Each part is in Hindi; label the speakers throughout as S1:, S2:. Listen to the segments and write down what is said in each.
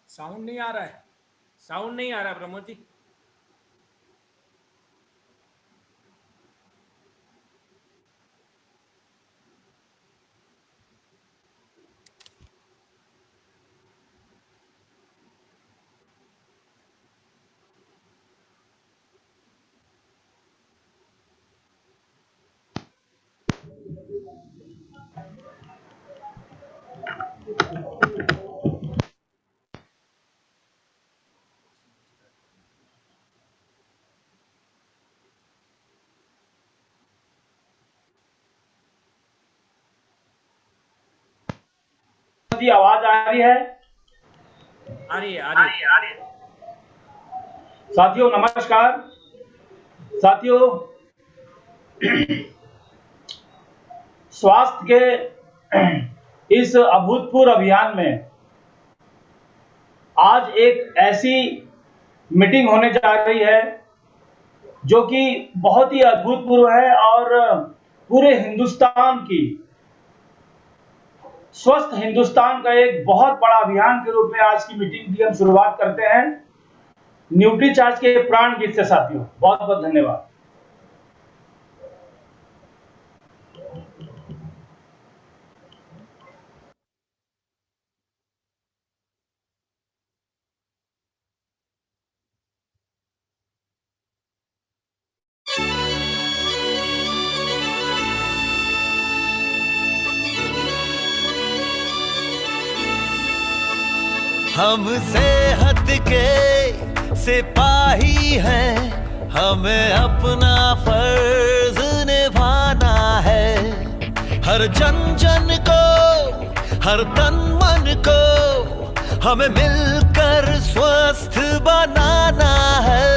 S1: साउंड नहीं आ रहा है, साउंड नहीं आ रहा प्रमोद जी।
S2: आवाज आ रही है?
S1: आ रही है।
S2: साथियों नमस्कार। साथियों, स्वास्थ्य के इस अभूतपूर्व अभियान में आज एक ऐसी मीटिंग होने जा रही है जो कि बहुत ही अभूतपूर्व है और पूरे हिंदुस्तान की स्वस्थ हिंदुस्तान का एक बहुत बड़ा अभियान के रूप में आज की मीटिंग की हम शुरुआत करते हैं न्यूट्रीचार्ज के प्राण गीत से। साथियों बहुत बहुत धन्यवाद।
S3: हम सेहत के सिपाही हैं, हमें अपना फर्ज निभाना है। हर जन जन को, हर तन मन को हमें मिलकर स्वस्थ बनाना है।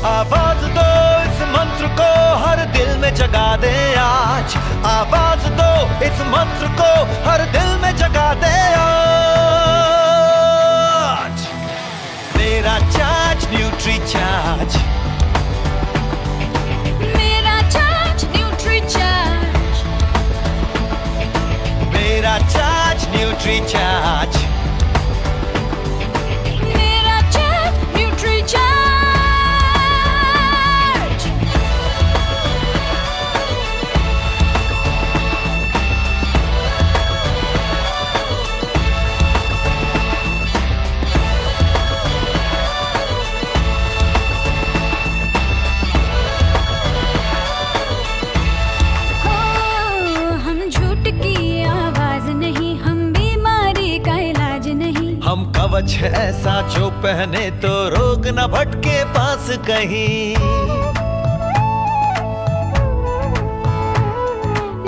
S3: आवाज दो इस मंत्र को हर दिल में जगा दे आज। आवाज दो इस मंत्र को हर दिल में जगा दे आज। मेरा चार्ज न्यूट्री चार्ज,
S4: मेरा चार्ज न्यूट्री चार्ज,
S3: मेरा चार्ज न्यूट्री चार्ज,
S4: मेरा चार्ज न्यूट्री चार्ज।
S3: हम कवच है ऐसा जो पहने तो रोग न भटके पास कहीं।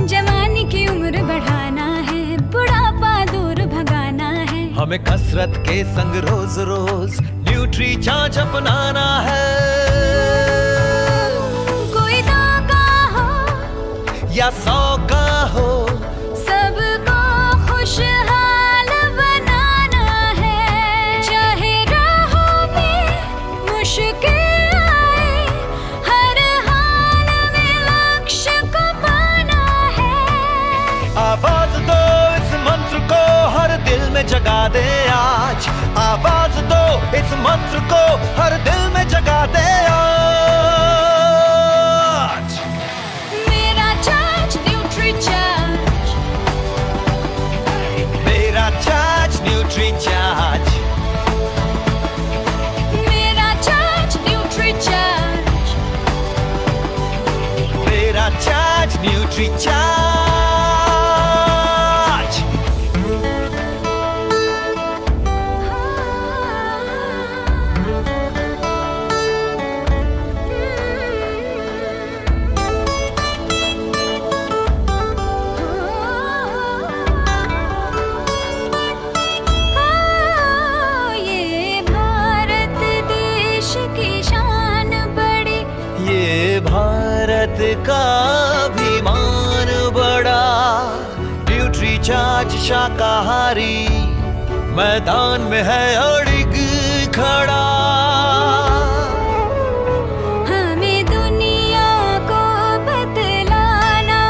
S4: जवानी की उम्र बढ़ाना है, बुढ़ापा दूर भगाना है।
S3: हमें कसरत के संग रोज रोज न्यूट्री चार्ज अपनाना है।
S4: कोई 2 का हो
S3: या 100 का हो,
S4: सबको खुशहाल बनाना है। चाहे राहों में मुश्किल आए, हर हाल में लक्ष्य को पाना है।
S3: आवाज दो इस मंत्र को हर दिल में जगा दे आज। आवाज दो इस मंत्र को हर दिल में जगा दे आज।
S4: मेरा चार्ज न्यूट्री चार्ज,
S3: मेरा चार्ज न्यूट्री चार्ज,
S4: मेरा चार्ज न्यूट्री चार्ज,
S3: मेरा चार्ज न्यूट्री चार्ज। शाकाहारी मैदान में है अड़िग खड़ा।
S4: हमें दुनिया को बतलाना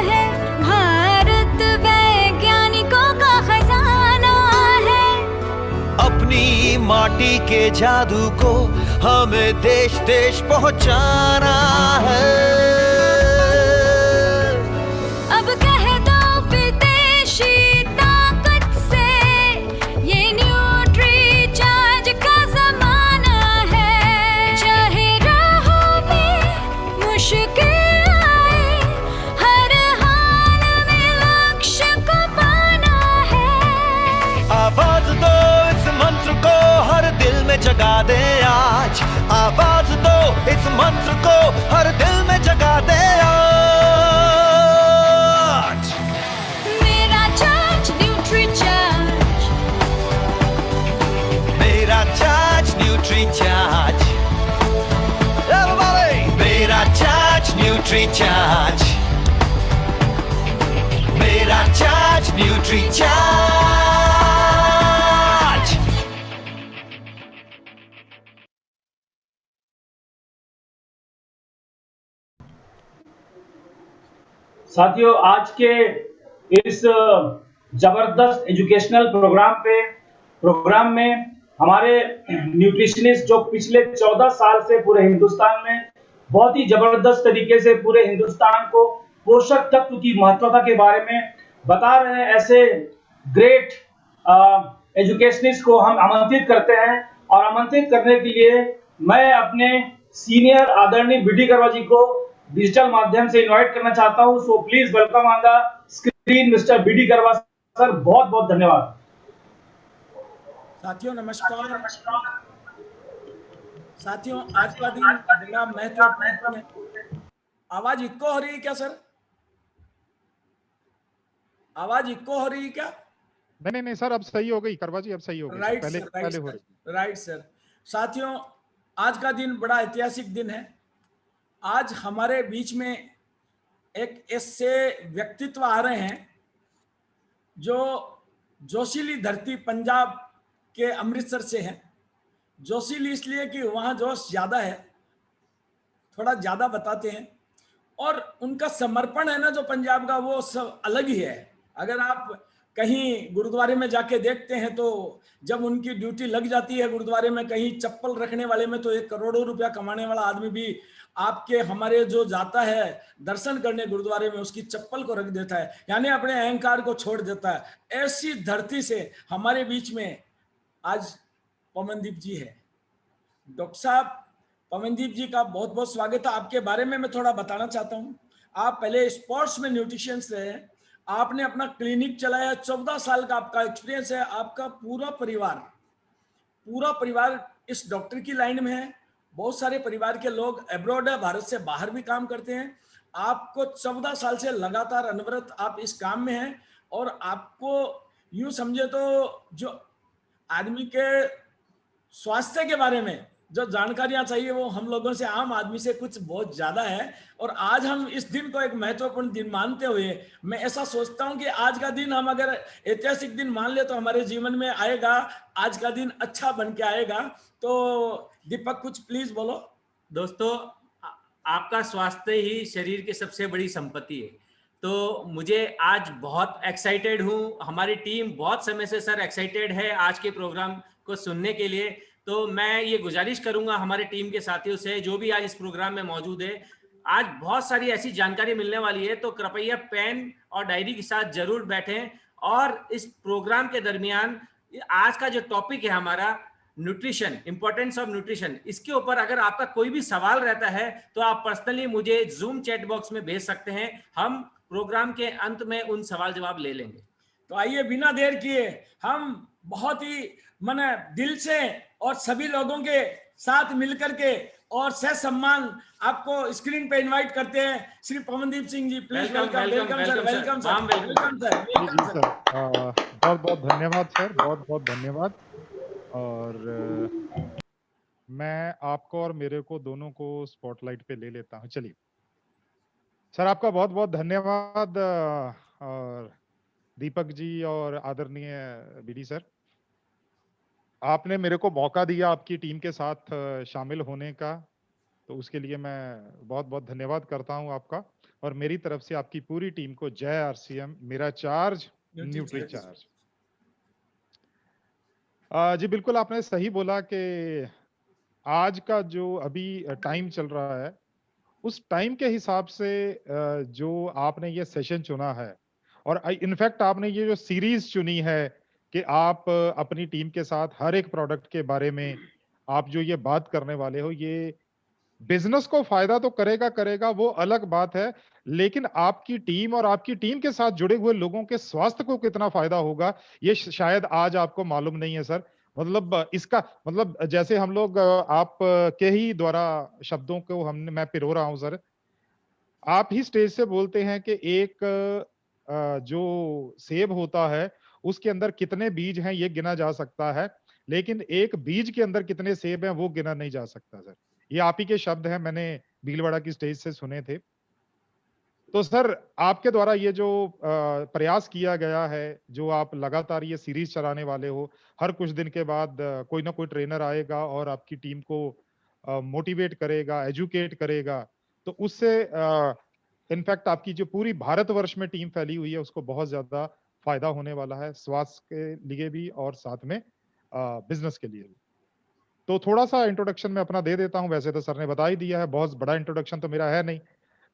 S4: है, भारत वैज्ञानिकों का खजाना है।
S3: अपनी माटी के जादू को हमें देश देश पहुंचाना है।
S4: अब कह दो विदेशी ताकत से, ये न्यूट्री चार्ज का जमाना है। चाहे राहों में मुश्किल आए, हर हाल में लक्ष्य को पाना है।
S3: आवाज दो इस मंत्र को हर दिल में जगा दे आज। आवाज दो इस मंत्र को हर दिल में जगा दे आज।
S4: मेरा चार्ज न्यूट्री चार्ज,
S3: मेरा चार्ज न्यूट्री चार्ज। Everybody! मेरा चार्ज न्यूट्री चार्ज। मेरा चार्ज न्यूट्री चार्ज।
S2: साथियों, आज के इस जबरदस्त एजुकेशनल प्रोग्राम में हमारे न्यूट्रिशनिस्ट जो पिछले 14 साल से पूरे हिंदुस्तान में बहुत ही जबरदस्त तरीके से पूरे हिंदुस्तान को पोषक तत्व की महत्वता के बारे में बता रहे हैं, ऐसे ग्रेट एजुकेशनिस्ट को हम आमंत्रित करते हैं। और आमंत्रित करने के लिए मैं अपने सीनियर आदरणीय बीडी करवा जी को डिजिटल माध्यम से इनवाइट करना चाहता हूं। So please welcome on the screen mister B D Karwa sir. बहुत बहुत धन्यवाद।
S1: साथियों नमस्कार। साथियों आज का दिन बड़ा महत्वपूर्ण है। आवाज इको हो रही है क्या सर? आवाज इको हो रही है क्या?
S5: नहीं सर, अब सही हो गई करवा जी, अब सही हो गई।
S1: राइट
S5: पहले
S1: सर,
S5: पहले हो रही।
S1: Right sir. साथियों आज का दिन बड़ा ऐतिहासिक दिन है। आज हमारे बीच में एक ऐसे व्यक्तित्व आ रहे हैं जो जोशीली धरती पंजाब के अमृतसर से हैं। जोशीली इसलिए कि वहाँ जोश ज़्यादा है, थोड़ा ज़्यादा बताते हैं, और उनका समर्पण है ना जो पंजाब का, वो सब अलग ही है। अगर आप कहीं गुरुद्वारे में जाके देखते हैं तो जब उनकी ड्यूटी लग जाती है गुरुद्वारे में, कहीं चप्पल रखने वाले में, तो 1 करोड़ों रुपया कमाने वाला आदमी भी आपके हमारे जो जाता है दर्शन करने गुरुद्वारे में, उसकी चप्पल को रख देता है, यानी अपने अहंकार को छोड़ देता है। ऐसी धरती से हमारे बीच में आज पवनदीप जी है। डॉक्टर साहब, पवनदीप जी का बहुत बहुत स्वागत है। आपके बारे में मैं थोड़ा बताना चाहता हूँ। आप पहले स्पोर्ट्स में न्यूट्रिशियंस रहे, आपने अपना क्लिनिक चलाया, 14 साल का आपका एक्सपीरियंस है। आपका पूरा परिवार इस डॉक्टर की लाइन में है। बहुत सारे परिवार के लोग अब्रॉड है, भारत से बाहर भी काम करते हैं। आपको 14 साल से लगातार अनवरत आप इस काम में हैं, और आपको यूं समझे तो जो आदमी के स्वास्थ्य के बारे में जो जानकारियां चाहिए वो हम लोगों से, आम आदमी से कुछ बहुत ज्यादा है। और आज हम इस दिन को एक महत्वपूर्ण दिन मानते हुए मैं ऐसा सोचता हूं कि आज का दिन हम अगर ऐतिहासिक दिन मान ले तो हमारे जीवन में आएगा, आज का दिन अच्छा बन के आएगा। तो दीपक कुछ प्लीज बोलो।
S6: दोस्तों, आपका स्वास्थ्य ही शरीर की सबसे बड़ी संपत्ति है। तो मुझे आज बहुत एक्साइटेड हूँ। हमारी टीम बहुत समय से सर एक्साइटेड है आज के प्रोग्राम को सुनने के लिए। तो मैं ये गुजारिश करूंगा हमारे टीम के साथियों से जो भी आज इस प्रोग्राम में मौजूद है, आज बहुत सारी ऐसी जानकारी मिलने वाली है, तो कृपया पेन और डायरी के साथ जरूर बैठें। और इस प्रोग्राम के दरमियान आज का जो टॉपिक है हमारा न्यूट्रिशन, इंपॉर्टेंस ऑफ न्यूट्रिशन, इसके ऊपर अगर आपका कोई भी सवाल रहता है तो आप पर्सनली मुझे जूम चैट बॉक्स में भेज सकते हैं। हम प्रोग्राम के अंत में उन सवाल जवाब ले लेंगे।
S1: तो आइए बिना देर किए हम बहुत ही माने दिल से और सभी लोगों के साथ मिलकर के और सह सम्मान आपको स्क्रीन पे इनवाइट करते हैं। Shri Pawandeep Singh ji, please welcome sir.
S5: बहुत बहुत धन्यवाद सर, बहुत बहुत धन्यवाद। और मैं आपको और मेरे को दोनों को स्पॉटलाइट पे ले लेता हूँ। चलिए सर, आपका बहुत बहुत धन्यवाद। और दीपक जी और आदरणीय बीडी सर, आपने मेरे को मौका दिया आपकी टीम के साथ शामिल होने का, तो उसके लिए मैं बहुत बहुत धन्यवाद करता हूं आपका। और मेरी तरफ से आपकी पूरी टीम को जय आरसीएम, मेरा चार्ज न्यूट्री चार्ज। जी बिल्कुल, आपने सही बोला कि आज का जो अभी टाइम चल रहा है, उस टाइम के हिसाब से जो आपने ये सेशन चुना है, और इनफैक्ट आपने ये जो सीरीज चुनी है कि आप अपनी टीम के साथ हर एक प्रोडक्ट के बारे में आप जो ये बात करने वाले हो, ये बिजनेस को फायदा तो करेगा करेगा, वो अलग बात है, लेकिन आपकी टीम और आपकी टीम के साथ जुड़े हुए लोगों के स्वास्थ्य को कितना फायदा होगा, ये शायद आज आपको मालूम नहीं है सर। मतलब इसका मतलब जैसे हम लोग आप के ही द्वारा शब्दों को हमने मैं पिरो रहा हूं सर। आप ही स्टेज से बोलते हैं कि एक जो सेब होता है उसके अंदर कितने बीज हैं ये गिना जा सकता है, लेकिन एक बीज के अंदर कितने सेब हैं वो गिना नहीं जा सकता सर। ये आप ही के शब्द हैं, मैंने भीलवाड़ा की स्टेज से सुने थे। तो सर आपके द्वारा ये जो प्रयास किया गया है, जो आप लगातार ये सीरीज चलाने वाले हो, हर कुछ दिन के बाद कोई ना कोई ट्रेनर आएगा और आपकी टीम को मोटिवेट करेगा, एजुकेट करेगा, तो उससे इनफैक्ट आपकी जो पूरी भारतवर्ष में टीम फैली हुई है उसको बहुत ज्यादा फायदा होने वाला है, स्वास्थ्य के लिए भी और साथ में बिजनेस के लिए भी। तो थोड़ा सा इंट्रोडक्शन मैं अपना दे देता हूं, वैसे तो सर ने बता ही दिया है, बहुत बड़ा इंट्रोडक्शन तो मेरा है नहीं।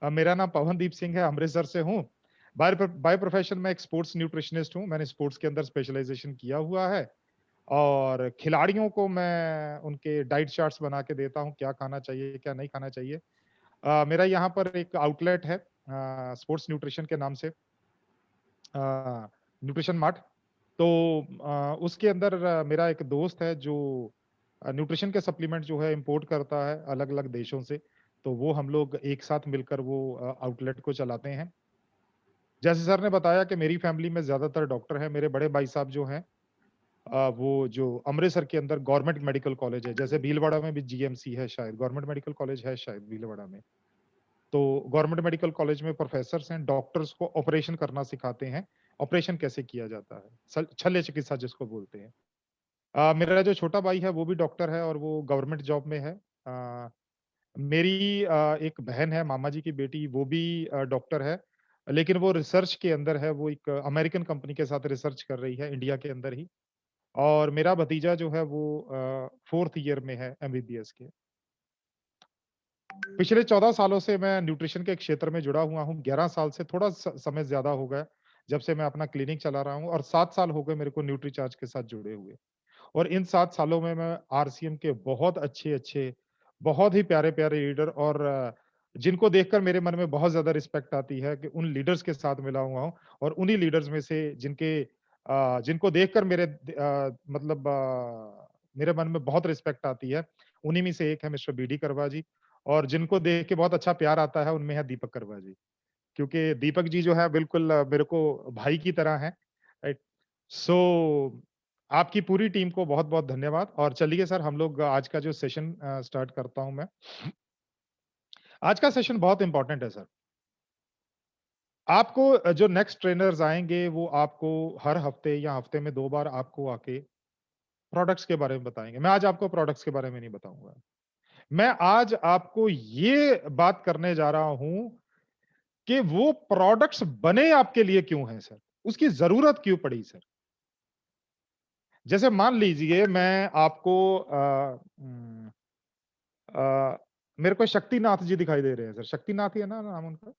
S5: मेरा नाम पवनदीप सिंह है, अमृतसर से हूँ। बाय प्रोफेशन मैं एक स्पोर्ट्स न्यूट्रिशनिस्ट हूँ, मैंने स्पोर्ट्स के अंदर स्पेशलाइजेशन किया हुआ है और खिलाड़ियों को मैं उनके डाइट चार्ट्स बना के देता हूँ, क्या खाना चाहिए क्या नहीं खाना चाहिए। मेरा यहाँ पर एक आउटलेट है स्पोर्ट्स न्यूट्रिशन के नाम से, न्यूट्रिशन मार्ट। तो उसके अंदर मेरा एक दोस्त है जो न्यूट्रिशन के सप्लीमेंट जो है इंपोर्ट करता है अलग अलग देशों से, तो वो हम लोग एक साथ मिलकर वो आउटलेट को चलाते हैं। जैसे सर ने बताया कि मेरी फैमिली में ज्यादातर डॉक्टर हैं, मेरे बड़े भाई साहब जो हैं वो जो अमृतसर के अंदर गवर्नमेंट मेडिकल कॉलेज है, जैसे भीलवाड़ा में भी जीएमसी है, शायद गवर्नमेंट मेडिकल कॉलेज है शायद भीलवाड़ा में। तो गवर्नमेंट मेडिकल कॉलेज में प्रोफेसर्स हैं, डॉक्टर्स को ऑपरेशन करना सिखाते हैं, ऑपरेशन कैसे किया जाता है, शल्य चिकित्सा जिसको बोलते हैं। मेरा जो छोटा भाई है वो भी डॉक्टर है और वो गवर्नमेंट जॉब में है। मेरी एक बहन है, मामा जी की बेटी, वो भी डॉक्टर है, लेकिन वो रिसर्च के अंदर है, वो एक अमेरिकन कंपनी के साथ रिसर्च कर रही है इंडिया के अंदर ही। और मेरा भतीजा जो है वो 4th ईयर में है एमबीबीएस के। पिछले 14 सालों से मैं न्यूट्रिशन के क्षेत्र में जुड़ा हुआ हूँ, 11 साल से थोड़ा समय ज्यादा हो गया जब से मैं अपना क्लिनिक चला रहा हूँ, और 7 साल हो गए मेरे को न्यूट्री चार्ज के साथ जुड़े हुए। और इन 7 सालों में मैं आरसीएम के बहुत अच्छे-अच्छे, बहुत ही प्यारे-प्यारे लीडर और जिनको देखकर मेरे मन में बहुत ज़्यादा रिस्पेक्ट आती है कि उन लीडर्स के साथ मिला हुआ हूँ, और उन्हीं लीडर्स में से जिनको देखकर मतलब मेरे मन में बहुत रिस्पेक्ट आती है, उन्हीं में से एक है मिस्टर बीडी करवा जी, और जिनको देख के बहुत अच्छा प्यार आता है, उनमें है दीपक करवा जी। क्योंकि दीपक जी जो है बिल्कुल मेरे को भाई की तरह हैं, राइट? सो आपकी पूरी टीम को बहुत-बहुत धन्यवाद, और चलिए सर हम लोग आज का जो सेशन स्टार्ट करता हूं मैं। आज का सेशन बहुत इंपॉर्टेंट है सर। आपको जो नेक्स्ट ट्रेनर्स आएंगे वो आपको हर हफ्ते या हफ्ते में 2 बार आपको आके प्रोडक्ट्स के बारे में बताएंगे। मैं आज आपको प्रोडक्ट्स के बारे में नहीं बताऊंगा। मैं आज आपको ये बात करने जा रहा हूं कि वो प्रोडक्ट्स बने आपके लिए क्यों हैं सर? उसकी जरूरत क्यों पड़ी सर? जैसे मान लीजिए मैं आपको मेरे को शक्तिनाथ जी दिखाई दे रहे हैं सर। शक्तिनाथ ही है ना नाम उनका?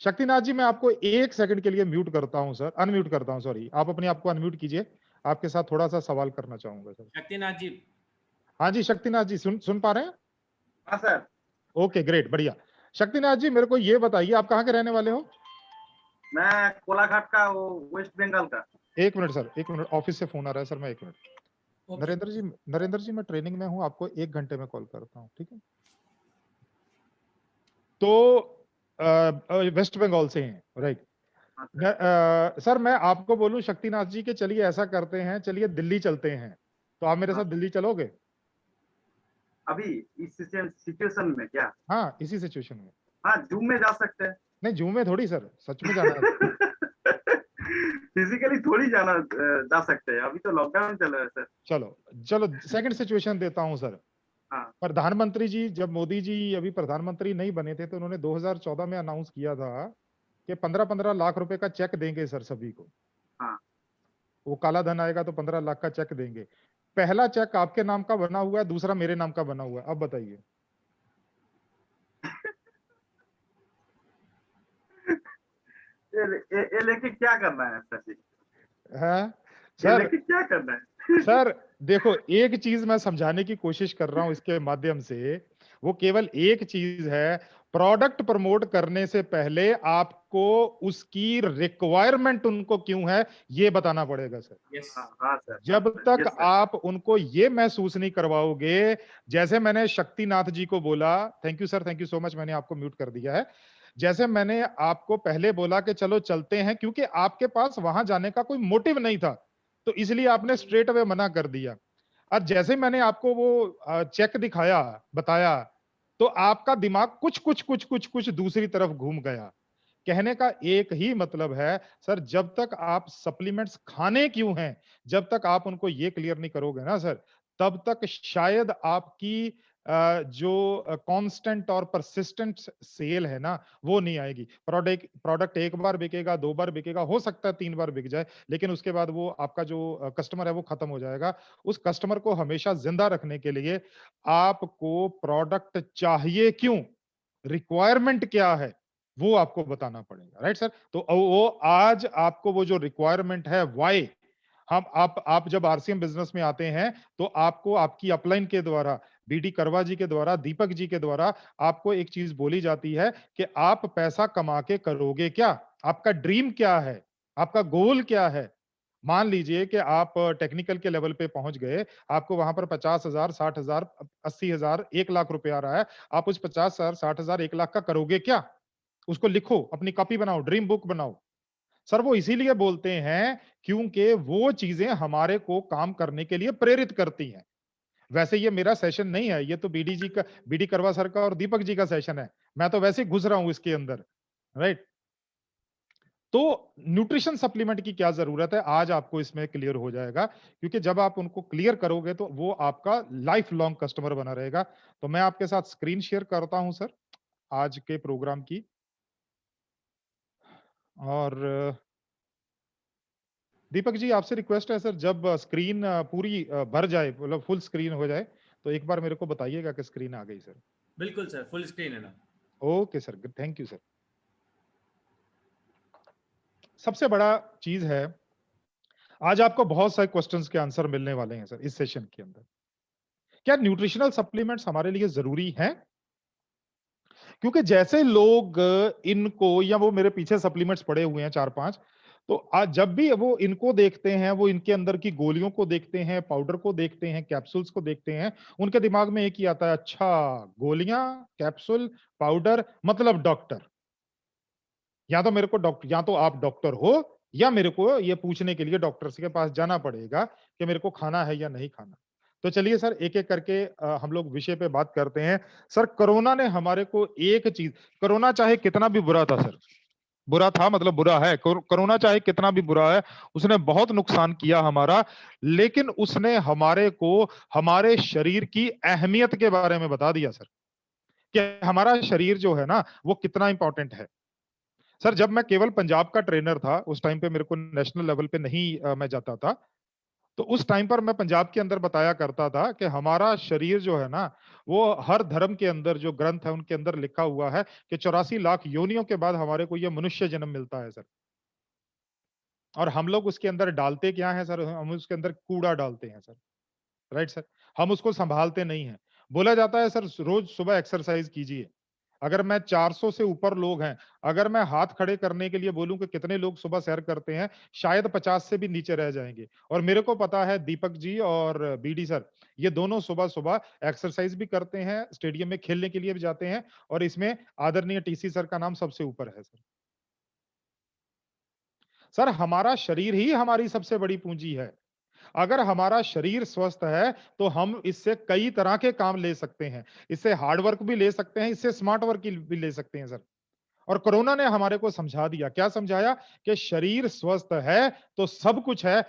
S5: शक्तिनाथ जी, मैं आपको 1 सेकंड के लिए म्यूट करता हूं सर, अनम्यूट करता हूं, सॉरी। आप अपने आप को अनम्यूट कीजिए। आपके साथ थोड़ा सा सवाल करना चाहूंगा सर।
S6: शक्तिनाथ जी।
S5: हाँ जी, शक्तिनाथ जी सुन पा रहे हैं?
S7: हाँ सर।
S5: ओके ग्रेट, बढ़िया। शक्तिनाथ जी मेरे को ये बताइए आप कहाँ के रहने वाले हो?
S7: मैं कोलाघाट का, वो वेस्ट बंगाल का।
S5: 1 मिनट सर, 1 मिनट, ऑफिस से फोन आ रहा है सर, मैं 1 मिनट। नरेंद्र जी मैं ट्रेनिंग में हूँ, आपको 1 घंटे में कॉल करता हूँ, ठीक है? तो वेस्ट बंगाल से हैं, राइट? सर मैं आपको बोलूं शक्तिनाथ जी के चलिए ऐसा करते हैं, चलिए दिल्ली चलते हैं, तो आप मेरे साथ दिल्ली चलोगे?
S7: अभी इस सिचुएशन में क्या?
S5: हाँ, इसी सिचुएशन में।
S7: हाँ, जूम में जा सकते हैं।
S5: नहीं, जूम में थोड़ी सर, सच में जाना है।
S7: फिजिकली थोड़ी जाना जा सकते हैं, अभी तो लॉकडाउन चल रहा है सर।
S5: चलो चलो सेकंड सिचुएशन देता हूं सर।
S7: हाँ
S5: प्रधानमंत्री जी, जब मोदी जी अभी प्रधानमंत्री नहीं बने थे तो उन्होंने 2014 में अनाउंस किया था कि 15-15 लाख रुपए का चेक देंगे सर सभी को।
S7: हाँ।
S5: वो काला धन आएगा तो 15 लाख का चेक देंगे। पहला चेक आपके नाम का बना हुआ है, दूसरा मेरे नाम का बना हुआ है। अब बताइए।
S7: ये लेके क्या करना है सर जी?
S5: है
S7: ये
S5: सर।
S7: लेके क्या करना है?
S5: सर देखो, एक चीज मैं समझाने की कोशिश कर रहा हूं इसके माध्यम से, वो केवल एक चीज है, प्रोडक्ट प्रमोट करने से पहले आपको उसकी रिक्वायरमेंट उनको क्यों है ये बताना पड़ेगा सर।
S6: यस
S7: हाँ हाँ सर।
S5: जब
S7: हाँ,
S5: तक
S7: yes, sir।
S5: आप उनको ये महसूस नहीं करवाओगे, जैसे मैंने शक्तिनाथ जी को बोला, thank you sir, thank you so much, मैंने आपको म्यूट कर दिया है। जैसे मैंने आपको पहले बोला कि चलो चलते हैं, क्योंकि आपके पास वहां जाने का कोई मोटिव नहीं था, तो इसलिए आपने स्ट्रेट अवे मना कर दिया। और जैसे मैंने आपको वो चेक दिखाया, बताया, तो आपका दिमाग कुछ कुछ कुछ कुछ कुछ दूसरी तरफ घूम गया। कहने का एक ही मतलब है सर, जब तक आप सप्लीमेंट्स खाने क्यों हैं, जब तक आप उनको ये क्लियर नहीं करोगे ना सर, तब तक शायद आपकी जो कांस्टेंट और परसिस्टेंट सेल है ना, वो नहीं आएगी। प्रोडक्ट एक बार बिकेगा, 2 बार बिकेगा, हो सकता है 3 बार बिक जाए, लेकिन उसके बाद वो आपका जो कस्टमर है वो खत्म हो जाएगा। उस कस्टमर को हमेशा जिंदा रखने के लिए आपको प्रोडक्ट चाहिए क्यों, रिक्वायरमेंट क्या है, वो आपको बताना पड़ेगा। Right sir. तो वो आज आपको वो जो रिक्वायरमेंट है, व्हाई, हम आप जब आरसीएम बिजनेस में आते हैं तो आपको आपकी अपलाइन के द्वारा, बीडी करवा जी के द्वारा, दीपक जी के द्वारा आपको एक चीज बोली जाती है कि आप पैसा कमा के करोगे क्या, आपका ड्रीम क्या है, आपका गोल क्या है। मान लीजिए कि आप टेक्निकल के लेवल पे पहुंच गए, आपको वहां पर 50,000, 60,000, 80,000, 1 लाख रुपए आ रहा है, आप उस 50,000, 60,000, 1 लाख का करोगे क्या, उसको लिखो, अपनी कॉपी बनाओ, ड्रीम बुक बनाओ। सर वो इसीलिए बोलते हैं क्योंकि वो चीजें हमारे को काम करने के लिए प्रेरित करती हैं। वैसे ये मेरा सेशन नहीं है, ये तो बीडी करवा सर का और दीपक जी का सेशन है, मैं तो वैसे ही घुस रहा हूं इसके अंदर। राइट। तो न्यूट्रिशन सप्लीमेंट की क्या जरूरत है, आज आपको इसमें क्लियर हो जाएगा, क्योंकि जब आप उनको क्लियर करोगे तो वो आपका लाइफ लॉन्ग कस्टमर बना रहेगा। तो मैं आपके साथ स्क्रीन शेयर करता हूं सर आज के प्रोग्राम की, और दीपक जी आपसे रिक्वेस्ट है सर, जब स्क्रीन पूरी भर जाए, मतलब फुल स्क्रीन हो जाए, तो एक बार मेरे को बताइएगा कि स्क्रीन आ गई सर।
S6: बिल्कुल सर, फुल स्क्रीन है ना।
S5: Okay sir, thank you sir. सबसे बड़ा चीज है, आज आपको बहुत सारे क्वेश्चंस के आंसर मिलने वाले हैं सर इस सेशन के अंदर। क्या न्यूट्रिशनल सप्लीमेंट्स हमारे लिए जरूरी हैं? क्योंकि जैसे लोग इनको, या वो मेरे पीछे सप्लीमेंट्स पड़े हुए हैं 4-5, तो आज जब भी वो इनको देखते हैं, वो इनके अंदर की गोलियों को देखते हैं, पाउडर को देखते हैं, कैप्सूल्स को देखते हैं, उनके दिमाग में एक ही आता है, अच्छा गोलियां, कैप्सूल, पाउडर मतलब डॉक्टर। या तो मेरे को डॉक्टर, या तो आप डॉक्टर हो, या मेरे को ये पूछने के लिए डॉक्टर के पास जाना पड़ेगा कि मेरे को खाना है या नहीं खाना। तो चलिए सर एक एक करके हम लोग विषय पे बात करते हैं। सर कोरोना ने हमारे को एक चीज, कोरोना चाहे कितना भी बुरा था सर, बुरा था मतलब बुरा है, कोरोना चाहे कितना भी बुरा है, उसने बहुत नुकसान किया हमारा, लेकिन उसने हमारे को हमारे शरीर की अहमियत के बारे में बता दिया सर, कि हमारा शरीर जो है ना वो कितना इंपॉर्टेंट है। सर जब मैं केवल पंजाब का ट्रेनर था, उस टाइम पे मेरे को नेशनल लेवल पे नहीं मैं जाता था, तो उस टाइम पर मैं पंजाब के अंदर बताया करता था कि हमारा शरीर जो है ना, वो हर धर्म के अंदर जो ग्रंथ है उनके अंदर लिखा हुआ है कि 84 लाख योनियों के बाद हमारे को ये मनुष्य जन्म मिलता है सर। और हम लोग उसके अंदर डालते क्या है सर, हम उसके अंदर कूड़ा डालते हैं सर। Right sir. हम उसको संभालते नहीं है। बोला जाता है सर रोज सुबह एक्सरसाइज कीजिए। अगर मैं 400 से ऊपर लोग हैं, अगर मैं हाथ खड़े करने के लिए बोलूं कि कितने लोग सुबह सैर करते हैं, शायद 50 से भी नीचे रह जाएंगे। और मेरे को पता है दीपक जी और बीडी सर, ये दोनों सुबह सुबह एक्सरसाइज भी करते हैं, स्टेडियम में खेलने के लिए भी जाते हैं, और इसमें आदरणीय टीसी सर का नाम सबसे ऊपर है सर। सर हमारा शरीर ही हमारी सबसे बड़ी पूंजी है। अगर हमारा शरीर स्वस्थ है तो हम इससे कई तरह के काम ले सकते हैं, इससे हार्ड वर्क भी ले सकते हैं, इससे स्मार्ट वर्क भी ले सकते हैं सर। और कोरोना ने हमारे को समझा दिया, क्या समझाया कि शरीर स्वस्थ है तो सब कुछ है।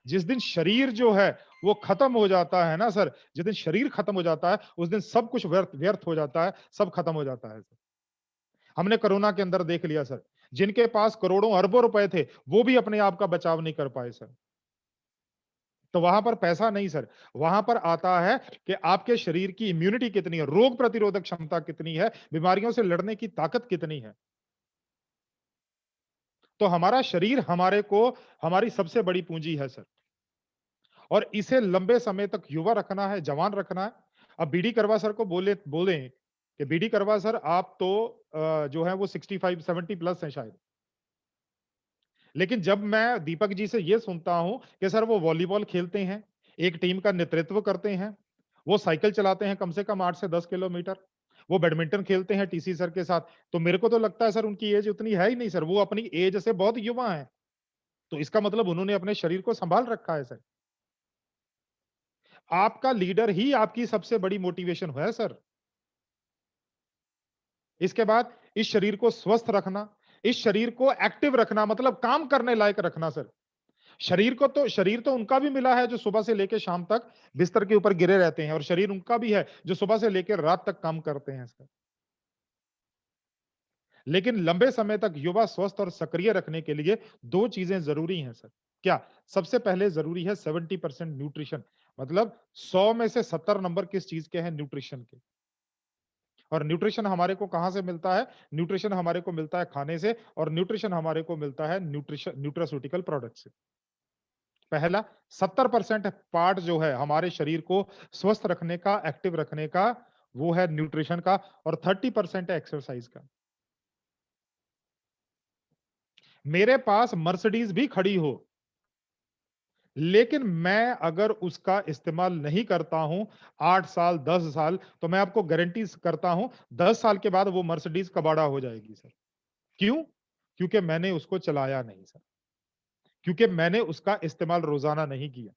S5: जिस दिन शरीर जो है वो खत्म हो जाता है ना सर, जिस दिन शरीर खत्म हो जाता है उस दिन सब कुछ व्यर्थ व्यर्थ हो जाता है, सब खत्म हो जाता है सर। हमने कोरोना के अंदर देख लिया सर, जिनके पास करोड़ों अरबों रुपए थे वो भी अपने आप का बचाव नहीं कर पाए सर। तो वहां पर पैसा नहीं सर, वहां पर आता है कि आपके शरीर की इम्यूनिटी कितनी है, रोग प्रतिरोधक क्षमता कितनी है, बीमारियों से लड़ने की ताकत कितनी है। तो हमारा शरीर हमारे को हमारी सबसे बड़ी पूंजी है सर, और इसे लंबे समय तक युवा रखना है, जवान रखना है। अब बीडी करवा सर को बोले बोले कि बीडी करवा सर आप तो जो है वो 65-70 प्लस हैं शायद, लेकिन जब मैं दीपक जी से ये सुनता हूं कि सर वो वॉलीबॉल खेलते हैं, एक टीम का नेतृत्व करते हैं, वो साइकिल चलाते हैं कम से कम 8 से 10 किलोमीटर, वो बैडमिंटन खेलते हैं टीसी सर के साथ, तो मेरे को तो लगता है सर उनकी एज उतनी है ही नहीं सर, वो अपनी एज से बहुत युवा हैं। तो इसका मतलब उन्होंने अपने शरीर को संभाल रखा है सर। आपका लीडर ही आपकी सबसे बड़ी मोटिवेशन है सर। इसके बाद इस शरीर को स्वस्थ रखना, इस शरीर को एक्टिव रखना, मतलब काम करने लायक रखना सर। शरीर तो उनका भी मिला है जो सुबह से लेकर शाम तक बिस्तर के ऊपर गिरे रहते हैं, और शरीर उनका भी है जो सुबह से लेकर रात तक काम करते हैं सर। लेकिन लंबे समय तक युवा स्वस्थ और सक्रिय रखने के लिए दो चीजें जरूरी हैं सर। क्या? सबसे पहले जरूरी है 70% न्यूट्रिशन, मतलब 100 में से 70 नंबर किस चीज के हैं? न्यूट्रिशन के। और न्यूट्रिशन हमारे को कहां से मिलता है? न्यूट्रिशन हमारे को मिलता है खाने से, और न्यूट्रिशन हमारे को मिलता है न्यूट्रास्यूटिकल प्रोडक्ट से। पहला 70% पार्ट जो है हमारे शरीर को स्वस्थ रखने का, एक्टिव रखने का, वो है न्यूट्रिशन का, और 30% है एक्सरसाइज का। मेरे पास मर्सिडीज भी खड़ी हो, लेकिन मैं अगर उसका इस्तेमाल नहीं करता हूं 8 साल 10 साल, तो मैं आपको गारंटी करता हूं 10 साल के बाद वो मर्सिडीज कबाड़ा हो जाएगी सर। क्यों? क्योंकि मैंने उसको चलाया नहीं सर, क्योंकि मैंने उसका इस्तेमाल रोजाना नहीं किया।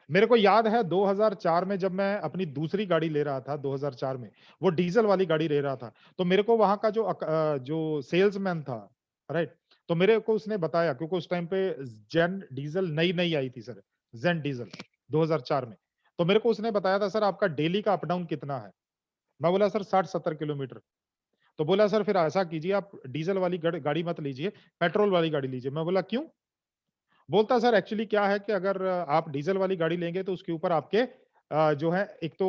S5: मेरे को याद है 2004 में जब मैं अपनी दूसरी गाड़ी ले रहा था, 2004 में वो डीजल वाली गाड़ी ले रहा था, तो मेरे को वहां का जो सेल्समैन था, राइट, तो मेरे को उसने बताया, क्योंकि उस टाइम पे जेन डीजल नई नई आई थी सर, जेन डीजल 2004 में। तो मेरे को उसने बताया था सर आपका डेली का अप डाउन कितना है? मैं बोला सर 60-70 किलोमीटर। तो बोला सर फिर ऐसा कीजिए आप डीजल वाली गाड़ी मत लीजिए, पेट्रोल वाली गाड़ी लीजिए। मैं बोला क्यों? बोलता सर एक्चुअली क्या है कि अगर आप डीजल वाली गाड़ी लेंगे तो उसके ऊपर आपके जो है एक तो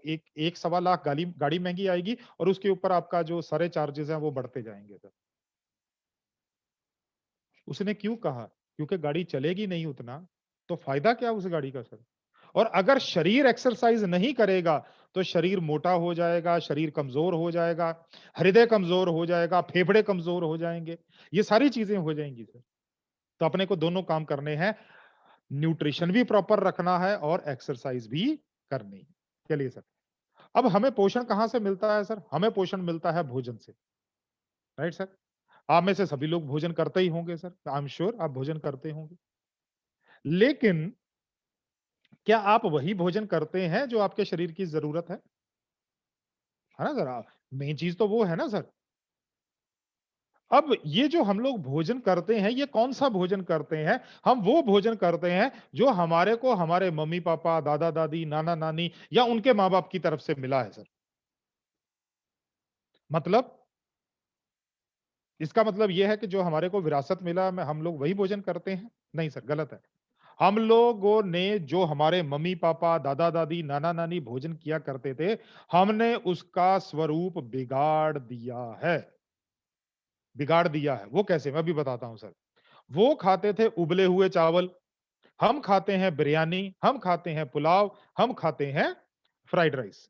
S5: एक 1.25 लाख गाड़ी गाड़ी महंगी आएगी, और उसके ऊपर आपका जो सारे चार्जेस हैं वो बढ़ते जाएंगे सर। उसने क्यों कहा? क्योंकि गाड़ी चलेगी नहीं उतना, तो फायदा क्या उस गाड़ी का सर? और अगर शरीर एक्सरसाइज नहीं करेगा तो शरीर मोटा हो जाएगा, शरीर कमजोर हो जाएगा, हृदय कमजोर हो जाएगा, फेफड़े कमजोर हो जाएंगे, ये सारी चीजें हो जाएंगी सर। तो अपने को दोनों काम करने हैं, न्यूट्रिशन भी प्रॉपर रखना है और एक्सरसाइज भी करनी है। चलिए सर, अब हमें पोषण कहां से मिलता है सर? हमें पोषण मिलता है भोजन से, राइट सर। आप में से सभी लोग भोजन करते ही होंगे सर, आई एम श्योर आप भोजन करते होंगे, लेकिन क्या आप वही भोजन करते हैं जो आपके शरीर की जरूरत है ना सर? मेन चीज तो वो है ना सर। अब ये जो हम लोग भोजन करते हैं, ये कौन सा भोजन करते हैं? हम वो भोजन करते हैं जो हमारे को हमारे मम्मी पापा, दादा दादी, नाना नानी या उनके माँ बाप की तरफ से मिला है सर। मतलब इसका मतलब यह है कि जो हमारे को विरासत मिला में हम लोग वही भोजन करते हैं? नहीं सर, गलत है। हम लोगों ने जो हमारे मम्मी पापा, दादा दादी, नाना नानी भोजन किया करते थे, हमने उसका स्वरूप बिगाड़ दिया है। बिगाड़ दिया है वो कैसे? मैं भी बताता हूं सर। वो खाते थे उबले हुए चावल, हम खाते हैं बिरयानी, हम खाते हैं पुलाव, हम खाते हैं फ्राइड राइस।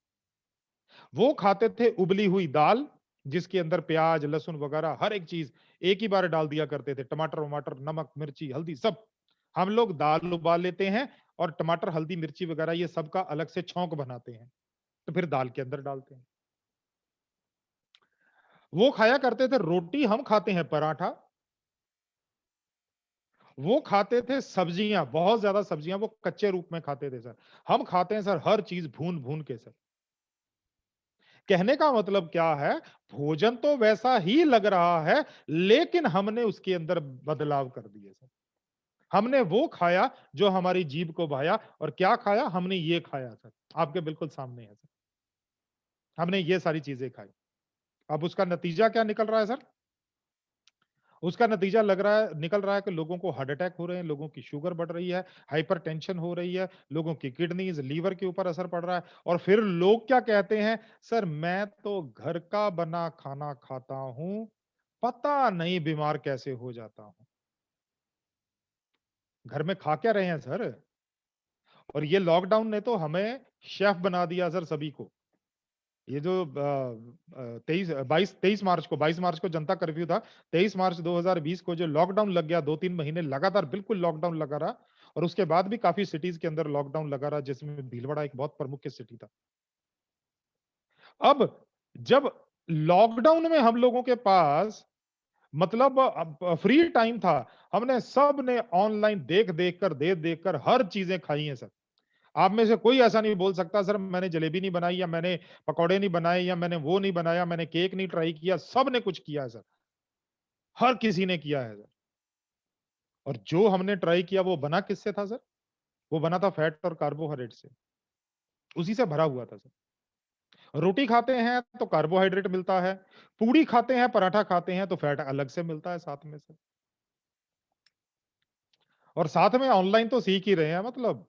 S5: वो खाते थे उबली हुई दाल, जिसके अंदर प्याज, लहसुन वगैरह हर एक चीज एक ही बार डाल दिया करते थे, टमाटर वमाटर, नमक, मिर्ची, हल्दी सब। हम लोग दाल उबाल लेते हैं और टमाटर, हल्दी, मिर्ची वगैरह ये सब का अलग से छौंक बनाते हैं, तो फिर दाल के अंदर डालते हैं। वो खाया करते थे रोटी, हम खाते हैं पराठा। वो खाते थे सब्जियां, बहुत ज्यादा सब्जियां वो कच्चे रूप में खाते थे सर। हम खाते हैं सर हर चीज भून भून के सर। कहने का मतलब क्या है, भोजन तो वैसा ही लग रहा है, लेकिन हमने उसके अंदर बदलाव कर दिए सर। हमने वो खाया जो हमारी जीभ को भाया, और क्या खाया, हमने ये खाया सर, आपके बिल्कुल सामने है सर। हमने ये सारी चीजें खाई। अब उसका नतीजा क्या निकल रहा है सर? उसका नतीजा निकल रहा है कि लोगों को हार्ट अटैक हो रहे हैं, लोगों की शुगर बढ़ रही है, हाइपरटेंशन हो रही है, लोगों की किडनीज, लीवर के ऊपर असर पड़ रहा है। और फिर लोग क्या कहते हैं, सर मैं तो घर का बना खाना खाता हूं, पता नहीं बीमार कैसे हो जाता हूं। घर में खा क्या रहे हैं सर? और ये लॉकडाउन ने तो हमें शेफ बना दिया सर सभी को। ये जो 22 मार्च को जनता कर्फ्यू था, 23 मार्च 2020 को जो लॉकडाउन लग गया, 2-3 महीने लगातार बिल्कुल लॉकडाउन लगा रहा, और उसके बाद भी काफी सिटीज के अंदर लॉकडाउन लगा रहा, जिसमें भीलवाड़ा एक बहुत प्रमुख सिटी था। अब जब लॉकडाउन में हम लोगों के पास मतलब फ्री टाइम था, हमने सब ने ऑनलाइन देख कर हर चीजें खाई हैं सर। आप में से कोई ऐसा नहीं बोल सकता सर मैंने जलेबी नहीं बनाई, या मैंने पकौड़े नहीं बनाए, या मैंने वो नहीं बनाया, मैंने केक नहीं ट्राई किया। सब ने कुछ किया है सर, हर किसी ने किया है सर। और जो हमने ट्राई किया वो बना किससे था सर? वो बना था फैट और कार्बोहाइड्रेट से, उसी से भरा हुआ था सर। रोटी खाते हैं तो कार्बोहाइड्रेट मिलता है, पूड़ी खाते हैं, पराठा खाते हैं तो फैट अलग से मिलता है साथ में सर। और साथ में ऑनलाइन तो सीख ही रहे हैं, मतलब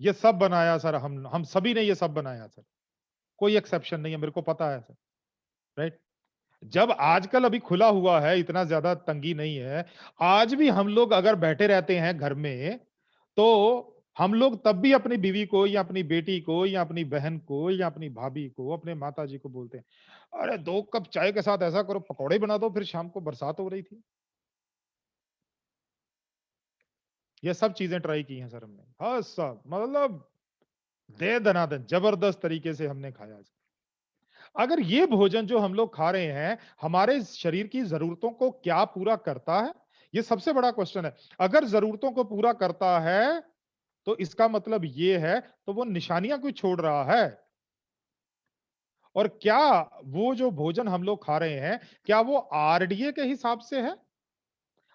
S5: ये सब बनाया सर, हम सभी ने ये सब बनाया सर, कोई एक्सेप्शन नहीं है, मेरे को पता है सर, राइट। जब आजकल अभी खुला हुआ है, इतना ज्यादा तंगी नहीं है, आज भी हम लोग अगर बैठे रहते हैं घर में, तो हम लोग तब भी अपनी बीवी को, या अपनी बेटी को, या अपनी बहन को, या अपनी भाभी को, अपने माता जी को बोलते हैं, अरे 2 कप चाय के साथ ऐसा करो, पकौड़े बना दो, फिर शाम को बरसात हो रही थी। ये सब चीजें ट्राई की हैं सर हमने, हाँ सब, मतलब दे दनादन जबरदस्त तरीके से हमने खाया। अगर ये भोजन जो हम लोग खा रहे हैं, हमारे शरीर की जरूरतों को क्या पूरा करता है? ये सबसे बड़ा क्वेश्चन है। अगर जरूरतों को पूरा करता है, तो इसका मतलब ये है, तो वो निशानियां क्यों छोड़ रहा है? और क्या वो जो भोजन हम लोग खा रहे हैं, क्या वो आरडीए के हिसाब से है?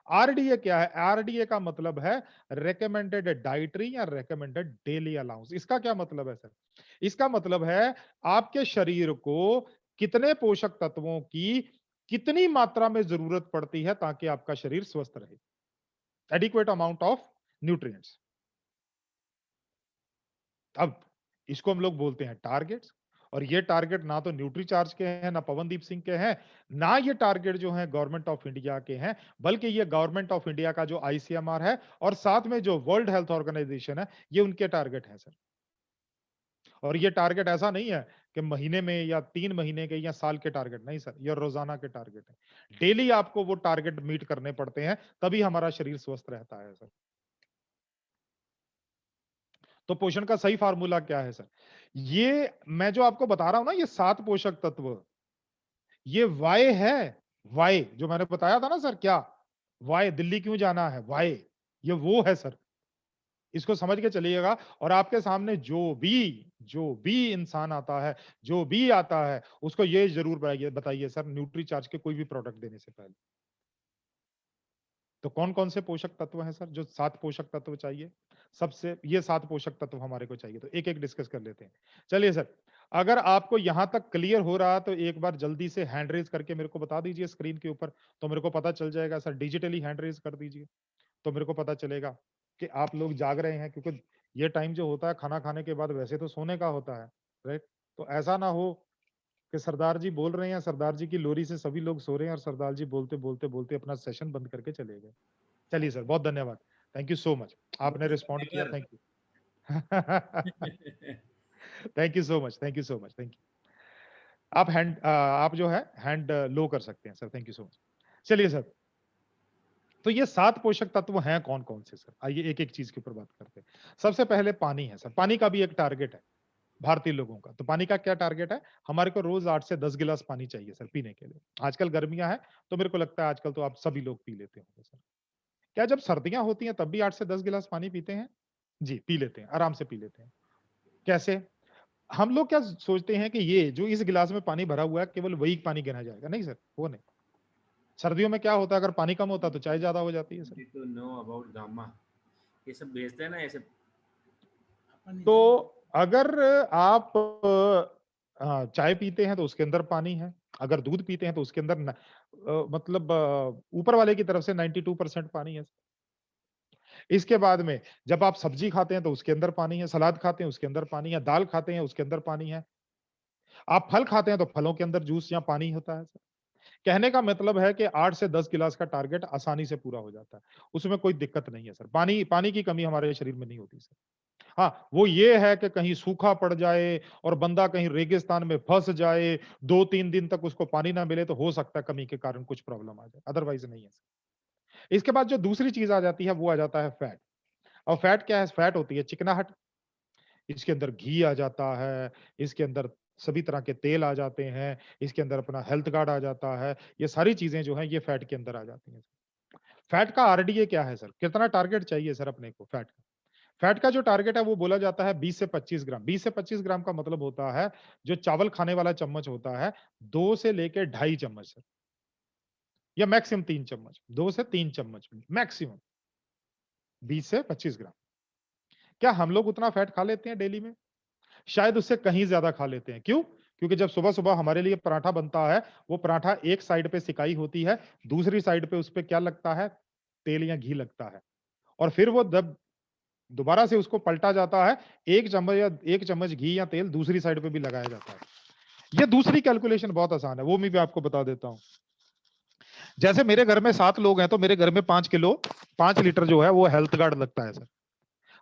S5: आरडीए क्या है? आरडीए का मतलब है रेकमेंडेड डाइटरी या रेकमेंडेड डेली अलाउंस। इसका क्या मतलब है सर? इसका मतलब है आपके शरीर को कितने पोषक तत्वों की कितनी मात्रा में जरूरत पड़ती है ताकि आपका शरीर स्वस्थ रहे। Adequate amount of nutrients. अब इसको हम लोग बोलते हैं टारगेट्स। और ये टारगेट ना तो न्यूट्री चार्ज के हैं, ना पवनदीप सिंह के हैं, ना ये टारगेट जो है गवर्नमेंट ऑफ इंडिया के हैं, बल्कि ये गवर्नमेंट ऑफ इंडिया का जो आईसीएमआर है, और साथ में जो वर्ल्ड हेल्थ ऑर्गेनाइजेशन है, ये उनके टारगेट हैं सर। और ये टारगेट ऐसा नहीं है कि महीने में या 3 महीने के या साल के टारगेट, नहीं सर, ये रोजाना के टारगेट है। डेली आपको वो टारगेट मीट करने पड़ते हैं, तभी हमारा शरीर स्वस्थ रहता है सर। तो पोषण का सही फार्मूला क्या है सर? ये मैं जो आपको बता रहा हूं ना, ये 7 पोषक तत्व, ये वाई है। वाई जो मैंने बताया था ना सर, क्या वाई, दिल्ली क्यों जाना है, वाई, ये वो है सर। इसको समझ के चलिएगा। और आपके सामने जो भी इंसान आता है, जो भी आता है, उसको ये जरूर बताइए सर, न्यूट्री चार्ज के कोई भी प्रोडक्ट देने से पहले। तो कौन कौन से पोषक तत्व हैं सर, जो 7 पोषक तत्व चाहिए? सबसे ये 7 पोषक तत्व हमारे को चाहिए, तो एक एक डिस्कस कर लेते हैं। चलिए सर, अगर आपको यहां तक क्लियर हो रहा तो एक बार जल्दी से हैंड रेज करके मेरे को बता दीजिए स्क्रीन के ऊपर, तो मेरे को पता चल जाएगा सर। डिजिटली हैंड रेज कर दीजिए, तो मेरे को पता चलेगा कि आप लोग जाग रहे हैं, क्योंकि ये टाइम जो होता है खाना खाने के बाद वैसे तो सोने का होता है, राइट। तो ऐसा ना हो कि सरदार जी बोल रहे हैं, सरदार जी की लोरी से सभी लोग सो रहे हैं, और सरदार जी बोलते बोलते बोलते अपना सेशन बंद करके चले गए। चलिए सर, बहुत धन्यवाद, थैंक यू सो मच, आपने रिस्पॉन्ड किया, thank you. Thank you so much, thank you so much, thank you. आप जो है हैंड लो कर सकते हैं sir, thank you so much. चलिए सर, तो ये 7 पोषक तत्व हैं कौन कौन से सर? आइए एक एक चीज के ऊपर बात करते हैं। सबसे पहले पानी है सर। पानी का भी एक टारगेट है भारतीय लोगों का। तो पानी का क्या टारगेट है? हमारे को रोज 8 से 10 गिलास पानी चाहिए सर पीने के लिए। आजकल गर्मियां हैं, तो मेरे को लगता है आजकल तो आप सभी लोग पी लेते होंगे सर। क्या जब सर्दियां होती हैं तब भी 8 से 10 गिलास पानी पीते हैं? जी, पी लेते हैं, आराम से पी लेते हैं। कैसे? हम लोग क्या सोचते हैं कि ये जो इस गिलास में पानी भरा हुआ है केवल वही पानी गिना जाएगा, नहीं सर, वो नहीं। सर्दियों में क्या होता है, अगर पानी कम होता तो चाय ज्यादा हो जाती है सर।
S6: तो नो अबाउट गामा, ये सब भेजते हैं ना ऐसे।
S5: तो अगर आप चाय पीते हैं तो उसके अंदर पानी है, अगर दूध पीते हैं तो उसके अंदर मतलब ऊपर वाले की तरफ से 92% पानी है। इसके बाद में जब आप सब्जी खाते हैं तो उसके अंदर पानी है, सलाद खाते हैं उसके अंदर पानी है, दाल खाते हैं उसके अंदर पानी है, आप फल खाते हैं तो फलों के अंदर जूस या पानी होता है। कहने का मतलब है कि 8 से 10 गिलास का टारगेट आसानी से पूरा हो जाता है, उसमें कोई दिक्कत नहीं है सर। पानी पानी की कमी हमारे शरीर में नहीं होती सर। हाँ, वो ये है कि कहीं सूखा पड़ जाए और बंदा कहीं रेगिस्तान में फंस जाए, 2-3 दिन तक उसको पानी ना मिले तो हो सकता है कमी के कारण कुछ प्रॉब्लम आ जाए, अदरवाइज नहीं है सर। इसके बाद जो दूसरी चीज आ जाती है वो आ जाता है फैट। और फैट क्या है? फैट होती है चिकनाहट, इसके अंदर घी आ जाता है, इसके अंदर सभी तरह के तेल आ जाते हैं, इसके अंदर अपना हेल्थ गार्ड आ जाता है, ये सारी चीजें जो हैं ये फैट के अंदर आ जाती हैं। फैट का आरडीए क्या है सर? कितना टारगेट चाहिए सर अपने को फैट का? फैट का जो टारगेट है वो बोला जाता है 20 से 25 ग्राम। 20 से 25 ग्राम का मतलब होता है जो चावल खाने वाला चम्मच होता है 2 से लेके 2.5 चम्मच सर, या मैक्सिमम 3 चम्मच, 2 से 3 चम्मच मैक्सिमम 20 से 25 ग्राम। क्या हम लोग उतना फैट खा लेते हैं डेली में? शायद उससे कहीं ज्यादा खा लेते हैं। क्यों? क्योंकि जब सुबह-सुबह हमारे लिए पराठा बनता है, वो पराठा एक साइड पे सिकाई होती है, दूसरी साइड पे उसपे क्या लगता है? तेल या घी लगता है। और फिर वो जब दोबारा से उसको पलटा जाता है, 1 चम्मच या 1 चम्मच घी या तेल दूसरी साइड पे भी लगाया जाता है। ये दूसरी कैलकुलेशन बहुत आसान है, वो मैं भी आपको बता देता हूँ। जैसे मेरे घर में 7 लोग हैं, तो मेरे घर में 5 किलो 5 लीटर जो है वो हेल्थ गार्ड लगता है सर।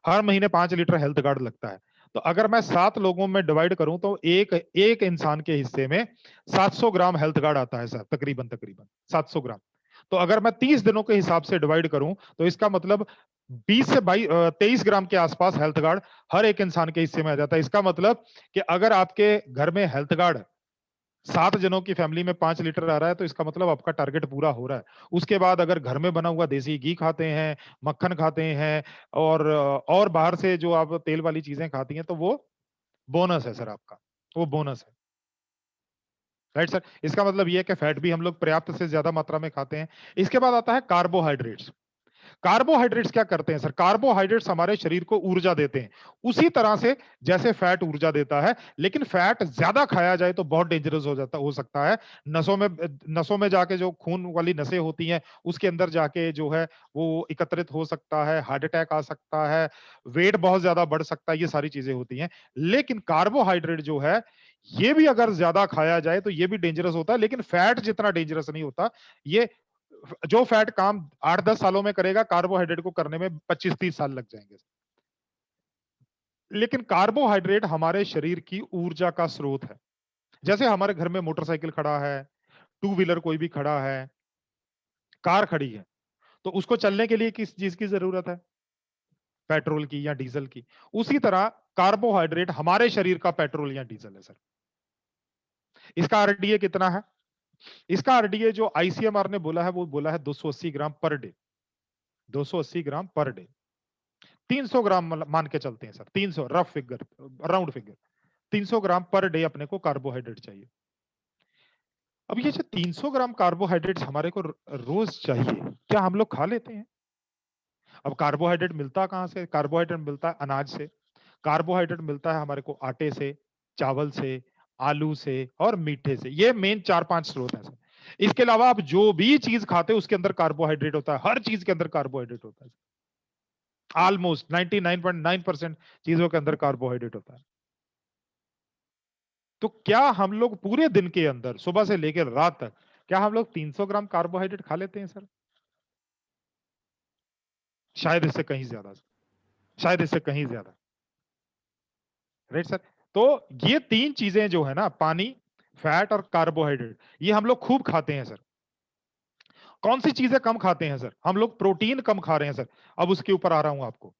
S5: हर महीने 5 लीटर हेल्थ गार्ड लगता है। तो अगर मैं 7 लोगों में डिवाइड करूं तो एक इंसान के हिस्से में 700 ग्राम हेल्थ गार्ड आता है सर, तकरीबन 700 ग्राम। तो अगर मैं 30 दिनों के हिसाब से डिवाइड करूं तो इसका मतलब 20 से 23 ग्राम के आसपास हेल्थ गार्ड हर एक इंसान के हिस्से में आ जाता है। इसका मतलब कि अगर आपके घर में हेल्थ गार्ड 7 जनों की फैमिली में 5 लीटर आ रहा है तो इसका मतलब आपका टारगेट पूरा हो रहा है। उसके बाद अगर घर में बना हुआ देसी घी खाते हैं, मक्खन खाते हैं और बाहर से जो आप तेल वाली चीजें खाती हैं तो वो बोनस है सर आपका, वो बोनस है। Right sir? इसका मतलब ये है कि फैट भी हम लोग पर्याप्त से ज्यादा मात्रा में खाते हैं। इसके बाद आता है कार्बोहाइड्रेट्स। कार्बोहाइड्रेट्स क्या करते हैं सर? कार्बोहाइड्रेट्स हमारे शरीर को ऊर्जा देते हैं, उसी तरह से जैसे फैट ऊर्जा देता है। लेकिन फैट ज्यादा खाया जाए तो बहुत डेंजरस हो सकता है। नसों में जाके जो खून वाली नसें होती हैं उसके अंदर जाके जो है वो एकत्रित हो सकता है, हार्ट अटैक आ सकता है, वेट बहुत ज्यादा बढ़ सकता है, ये सारी चीजें होती हैं। लेकिन कार्बोहाइड्रेट जो है ये भी अगर ज्यादा खाया जाए तो ये भी डेंजरस होता है, लेकिन फैट जितना डेंजरस नहीं होता। ये जो फैट काम 8-10 सालों में करेगा, कार्बोहाइड्रेट को करने में 25-30 साल लग जाएंगे। लेकिन कार्बोहाइड्रेट हमारे शरीर की ऊर्जा का स्रोत है। जैसे हमारे घर में मोटरसाइकिल खड़ा है, टू व्हीलर कोई भी खड़ा है, कार खड़ी है, तो उसको चलने के लिए किस चीज की जरूरत है? पेट्रोल की या डीजल की। उसी तरह कार्बोहाइड्रेट हमारे शरीर का पेट्रोल या डीजल है सर। इसका आरडीए कितना है? इसका आरडीए जो आईसीएमआर ने बोला है वो बोला है 280 ग्राम पर डे। 280 ग्राम पर डे। 300 ग्राम मान के चलते हैं sir, 300 rough figure, round figure. 300 ग्राम पर डे अपने को कार्बोहाइड्रेट चाहिए। अब ये जो 300 ग्राम कार्बोहाइड्रेट्स हमारे को रोज चाहिए, क्या हम लोग खा लेते हैं? अब कार्बोहाइड्रेट मिलता कहां से? कार्बोहाइड्रेट मिलता है अनाज से, कार्बोहाइड्रेट मिलता है हमारे को आटे से, चावल से, आलू से और मीठे से। ये मेन 4-5 स्रोत हैं सर। इसके अलावा आप जो भी चीज खाते हो उसके अंदर कार्बोहाइड्रेट होता है, हर चीज के अंदर कार्बोहाइड्रेट होता है। ऑलमोस्ट 99.9% चीजों के अंदर कार्बोहाइड्रेट होता है। तो क्या हम लोग पूरे दिन के अंदर सुबह से लेकर रात तक क्या हम लोग 300 ग्राम कार्बोहाइड्रेट खा लेते हैं सर? शायद इससे कहीं ज्यादा, शायद इससे कहीं ज्यादा। Right sir? तो ये 3 चीजें जो है ना, पानी, फैट और कार्बोहाइड्रेट, ये हम लोग खूब खाते हैं सर। कौन सी चीजें कम खाते हैं सर? हम लोग प्रोटीन कम खा रहे हैं सर। अब उसके ऊपर आ रहा हूं आपको।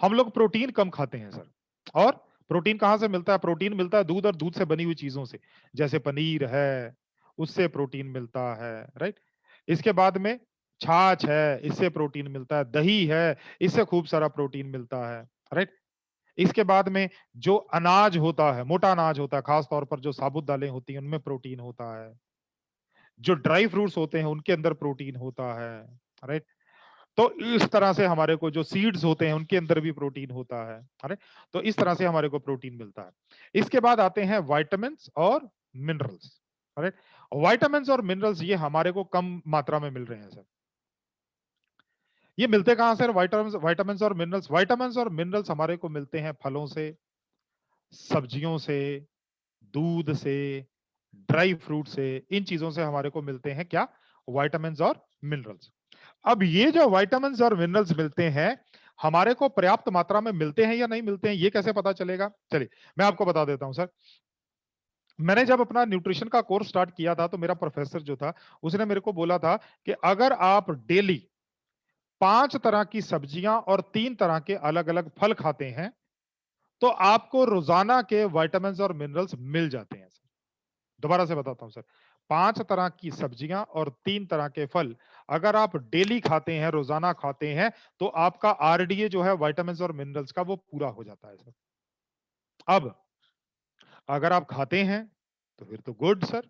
S5: हम लोग प्रोटीन कम खाते हैं सर। और प्रोटीन कहां से मिलता है? प्रोटीन मिलता है दूध और दूध से बनी हुई चीजों से। जैसे पनीर है, उससे प्रोटीन मिलता है। राइट? इसके बाद में छाछ है, इससे प्रोटीन मिलता है। दही है, इससे खूब सारा प्रोटीन मिलता है। राइट? इसके बाद में जो अनाज होता है, मोटा अनाज होता है, खास तौर पर जो साबुत दालें होती हैं उनमें प्रोटीन होता है, जो ड्राई फ्रूट्स होते हैं उनके अंदर प्रोटीन होता है, राइट। तो इस तरह से हमारे को जो सीड्स होते हैं उनके अंदर भी प्रोटीन होता है, राइट। तो इस तरह से हमारे को प्रोटीन मिलता है। इसके बाद आते हैं विटामिन्स और मिनरल्स, राइट। विटामिन्स और मिनरल्स ये हमारे को कम मात्रा में मिल रहे हैं सर। ये मिलते कहां से? विटामिन्स और मिनरल्स। विटामिन्स और मिनरल्स हमारे को मिलते हैं फलों से, सब्जियों से, दूध से, ड्राई फ्रूट से। इन चीजों से हमारे को मिलते हैं क्या? विटामिन्स और मिनरल्स। अब ये जो विटामिन्स और मिनरल्स मिलते हैं हमारे को पर्याप्त मात्रा में मिलते हैं या नहीं मिलते हैं, ये कैसे पता चलेगा? चलिए मैं आपको बता देता हूं सर। मैंने जब अपना न्यूट्रिशन का कोर्स स्टार्ट किया था तो मेरा प्रोफेसर जो था उसने मेरे को बोला था कि अगर आप डेली 5 तरह की सब्जियां और 3 तरह के अलग अलग फल खाते हैं तो आपको रोजाना के विटामिन्स और मिनरल्स मिल जाते हैं सर। दोबारा से बताता हूं सर, 5 तरह की सब्जियां और 3 तरह के फल अगर आप डेली खाते हैं, रोजाना खाते हैं, तो आपका आरडीए जो है विटामिन्स और मिनरल्स का वो पूरा हो जाता है सर। अब अगर आप खाते हैं तो फिर तो गुड सर,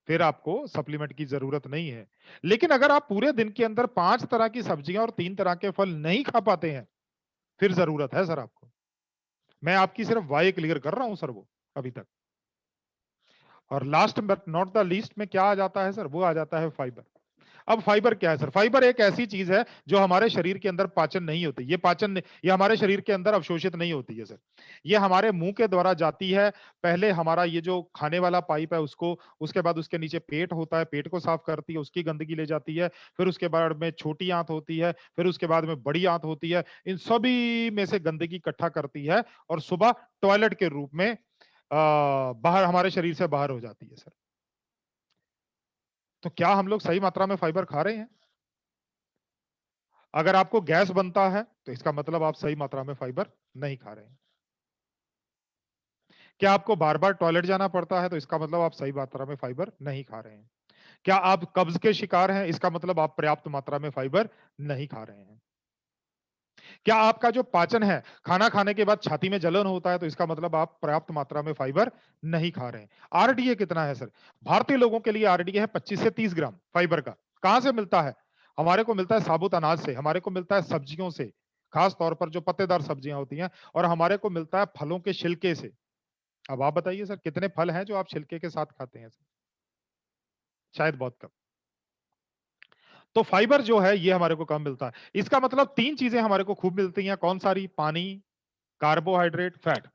S5: फिर आपको सप्लीमेंट की जरूरत नहीं है। लेकिन अगर आप पूरे दिन के अंदर 5 तरह की सब्जियां और 3 तरह के फल नहीं खा पाते हैं, फिर जरूरत है सर आपको। मैं आपकी सिर्फ वाई क्लियर कर रहा हूं सर वो अभी तक। और last but not the least में क्या आ जाता है सर? वो आ जाता है फाइबर। अब फाइबर क्या है सर? फाइबर एक ऐसी चीज है जो हमारे शरीर के अंदर पाचन नहीं होती। ये हमारे शरीर के अंदर अवशोषित नहीं होती है सर। ये हमारे मुंह के द्वारा जाती है। पहले हमारा ये जो खाने वाला पाइप है उसको, उसके बाद उसके नीचे पेट होता है, पेट को साफ करती है, उसकी गंदगी ले जाती है। फिर उसके बाद में छोटी आंत होती है, फिर उसके बाद में बड़ी आंत होती है। इन सभी में से गंदगी इकट्ठा करती है और सुबह टॉयलेट के रूप में बाहर हमारे शरीर से बाहर हो जाती है सर। तो क्या हम लोग सही मात्रा में फाइबर खा रहे हैं? अगर आपको गैस बनता है तो इसका मतलब आप सही मात्रा में फाइबर नहीं खा रहे हैं। क्या आपको बार बार टॉयलेट जाना पड़ता है तो इसका मतलब आप सही मात्रा में फाइबर नहीं खा रहे हैं। क्या आप कब्ज के शिकार हैं? इसका मतलब आप पर्याप्त मात्रा में फाइबर नहीं खा रहे हैं। क्या आपका जो पाचन है, खाना खाने के बाद छाती में जलन होता है तो इसका मतलब आप पर्याप्त मात्रा में फाइबर नहीं खा रहे हैं। आरडीए कितना है सर? भारतीय लोगों के लिए आरडीए है 25 से 30 ग्राम फाइबर का। कहां से मिलता है? हमारे को मिलता है साबुत अनाज से, हमारे को मिलता है सब्जियों से, खास तौर पर जो पत्तेदार सब्जियां होती हैं, और हमारे को मिलता है फलों के छिलके से। अब आप बताइए सर, कितने फल हैं जो आप छिलके के साथ खाते हैं सर? शायद बहुत कम। तो फाइबर जो है ये हमारे को कम मिलता है। इसका मतलब 3 चीजें हमारे को खूब मिलती हैं। कौन सारी? पानी, कार्बोहाइड्रेट, फैट।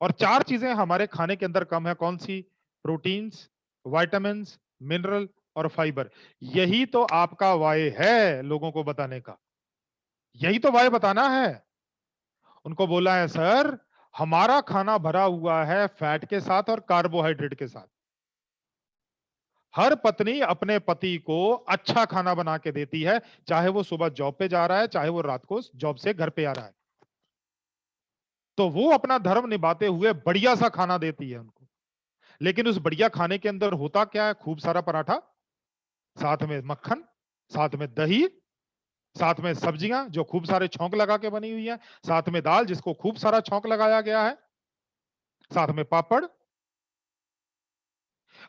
S5: और 4 चीजें हमारे खाने के अंदर कम है। कौन सी? प्रोटीन्स, विटामिन्स, मिनरल और फाइबर। यही तो आपका वाय है लोगों को बताने का। यही तो वाय बताना है। उनको बोला है सर हमारा खाना भरा हुआ है फैट के साथ और कार्बोहाइड्रेट के साथ। हर पत्नी अपने पति को अच्छा खाना बना के देती है, चाहे वो सुबह जॉब पे जा रहा है, चाहे वो रात को जॉब से घर पे आ रहा है, तो वो अपना धर्म निभाते हुए बढ़िया सा खाना देती है उनको। लेकिन उस बढ़िया खाने के अंदर होता क्या है? खूब सारा पराठा, साथ में मक्खन, साथ में दही, साथ में सब्जियां जो खूब सारे छौंक लगा के बनी हुई है, साथ में दाल जिसको खूब सारा छौंक लगाया गया है, साथ में पापड़।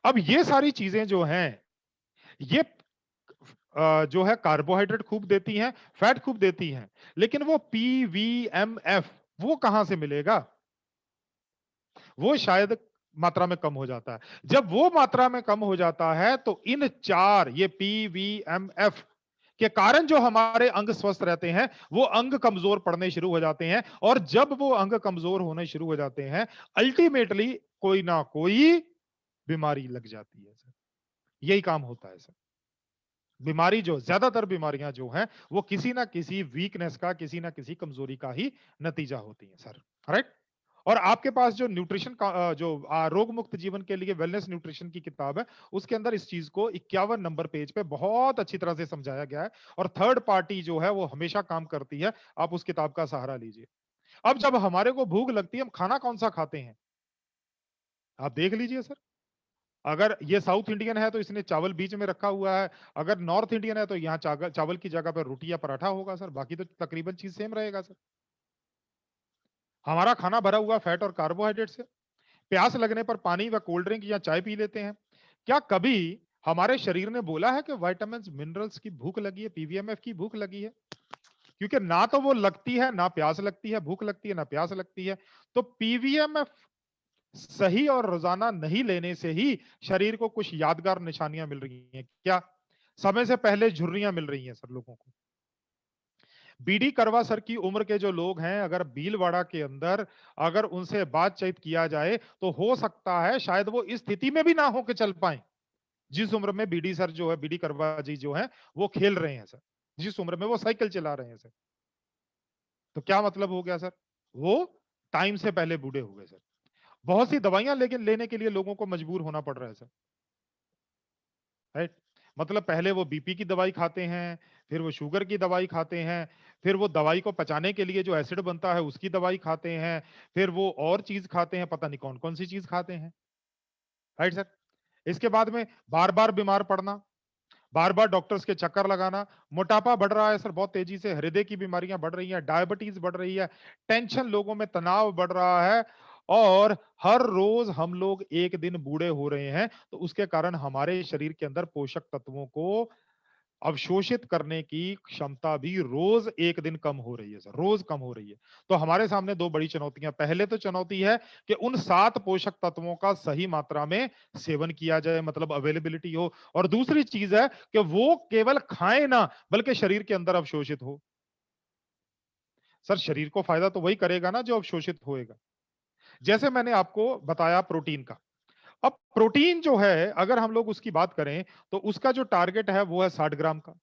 S5: अब ये सारी चीजें जो हैं ये जो है कार्बोहाइड्रेट खूब देती हैं, फैट खूब देती हैं, लेकिन वो पीवीएमएफ वो कहां से मिलेगा? वो शायद मात्रा में कम हो जाता है। जब वो मात्रा में कम हो जाता है तो इन 4 ये पीवीएमएफ के कारण जो हमारे अंग स्वस्थ रहते हैं वो अंग कमजोर पड़ने शुरू हो जाते हैं, और जब वो अंग कमजोर होने शुरू हो जाते हैं अल्टीमेटली कोई ना कोई बीमारी लग जाती है सर। यही काम होता है सर। बीमारी जो ज्यादातर बीमारियां जो हैं वो किसी ना किसी वीकनेस का, किसी ना किसी कमजोरी का ही नतीजा होती है सर, राइट। और आपके पास जो न्यूट्रिशन का जो रोग मुक्त जीवन के लिए वेलनेस न्यूट्रिशन की किताब है उसके अंदर इस चीज को 51 नंबर पेज पे बहुत अच्छी तरह से समझाया गया है, और थर्ड पार्टी जो है वो हमेशा काम करती है। आप उस किताब का सहारा लीजिए। अब जब हमारे को भूख लगती है हम खाना कौन सा खाते हैं? आप देख लीजिए सर। अगर ये साउथ इंडियन है तो इसने चावल बीच में रखा हुआ है, अगर नॉर्थ इंडियन है तो यहाँ चावल की जगह पर रोटी या पराठा होगा सर, बाकी तो तकरीबन चीज सेम रहेगा सर। हमारा खाना भरा हुआ फैट और कार्बोहाइड्रेट से। प्यास लगने पर पानी व कोल्ड ड्रिंक या चाय पी लेते हैं। क्या कभी हमारे शरीर ने बोला है कि विटामिन्स मिनरल्स की भूख लगी है, पीवीएमएफ की भूख लगी है? क्योंकि ना तो वो लगती है, ना प्यास लगती है, भूख लगती है ना प्यास लगती है। तो पीवीएमएफ सही और रोजाना नहीं लेने से ही शरीर को कुछ यादगार निशानियां मिल रही हैं। क्या? समय से पहले झुर्रियां मिल रही हैं सर लोगों को। बीडी करवा सर की उम्र के जो लोग हैं, अगर भीलवाड़ा के अंदर अगर उनसे बातचीत किया जाए तो हो सकता है शायद वो इस स्थिति में भी ना हो के चल पाए जिस उम्र में बीडी सर जो है, बीडी करवा जी जो है वो खेल रहे हैं सर, जिस उम्र में वो साइकिल चला रहे हैं सर। तो क्या मतलब हो गया सर? वो टाइम से पहले बूढ़े हो गए सर। बहुत सी दवाइयां लेकिन लेने के लिए लोगों को मजबूर होना पड़ रहा है सर, राइट? मतलब पहले वो बीपी की दवाई खाते हैं, फिर वो शुगर की दवाई खाते हैं, फिर वो दवाई को पचाने के लिए जो एसिड बनता है उसकी दवाई खाते हैं, फिर वो और चीज खाते हैं, पता नहीं कौन कौन सी चीज खाते हैं, राइट सर? इसके बाद में बार बार बीमार पड़ना, बार बार डॉक्टर्स के चक्कर लगाना, मोटापा बढ़ रहा है सर बहुत तेजी से, हृदय की बीमारियां बढ़ रही हैं, डायबिटीज बढ़ रही है, टेंशन, लोगों में तनाव बढ़ रहा है, और हर रोज हम लोग एक दिन बूढ़े हो रहे हैं। तो उसके कारण हमारे शरीर के अंदर पोषक तत्वों को अवशोषित करने की क्षमता भी रोज एक दिन कम हो रही है सर, रोज कम हो रही है। तो हमारे सामने दो बड़ी चुनौतियां, पहले तो चुनौती है कि उन 7 पोषक तत्वों का सही मात्रा में सेवन किया जाए, मतलब अवेलेबिलिटी हो, और दूसरी चीज है कि वो केवल खाएं ना बल्कि शरीर के अंदर अवशोषित हो। सर शरीर को फायदा तो वही करेगा ना जो अवशोषित होएगा। जैसे मैंने आपको बताया प्रोटीन का, अब प्रोटीन जो है अगर हम लोग उसकी बात करें तो उसका जो टारगेट है वो है 60 ग्राम का,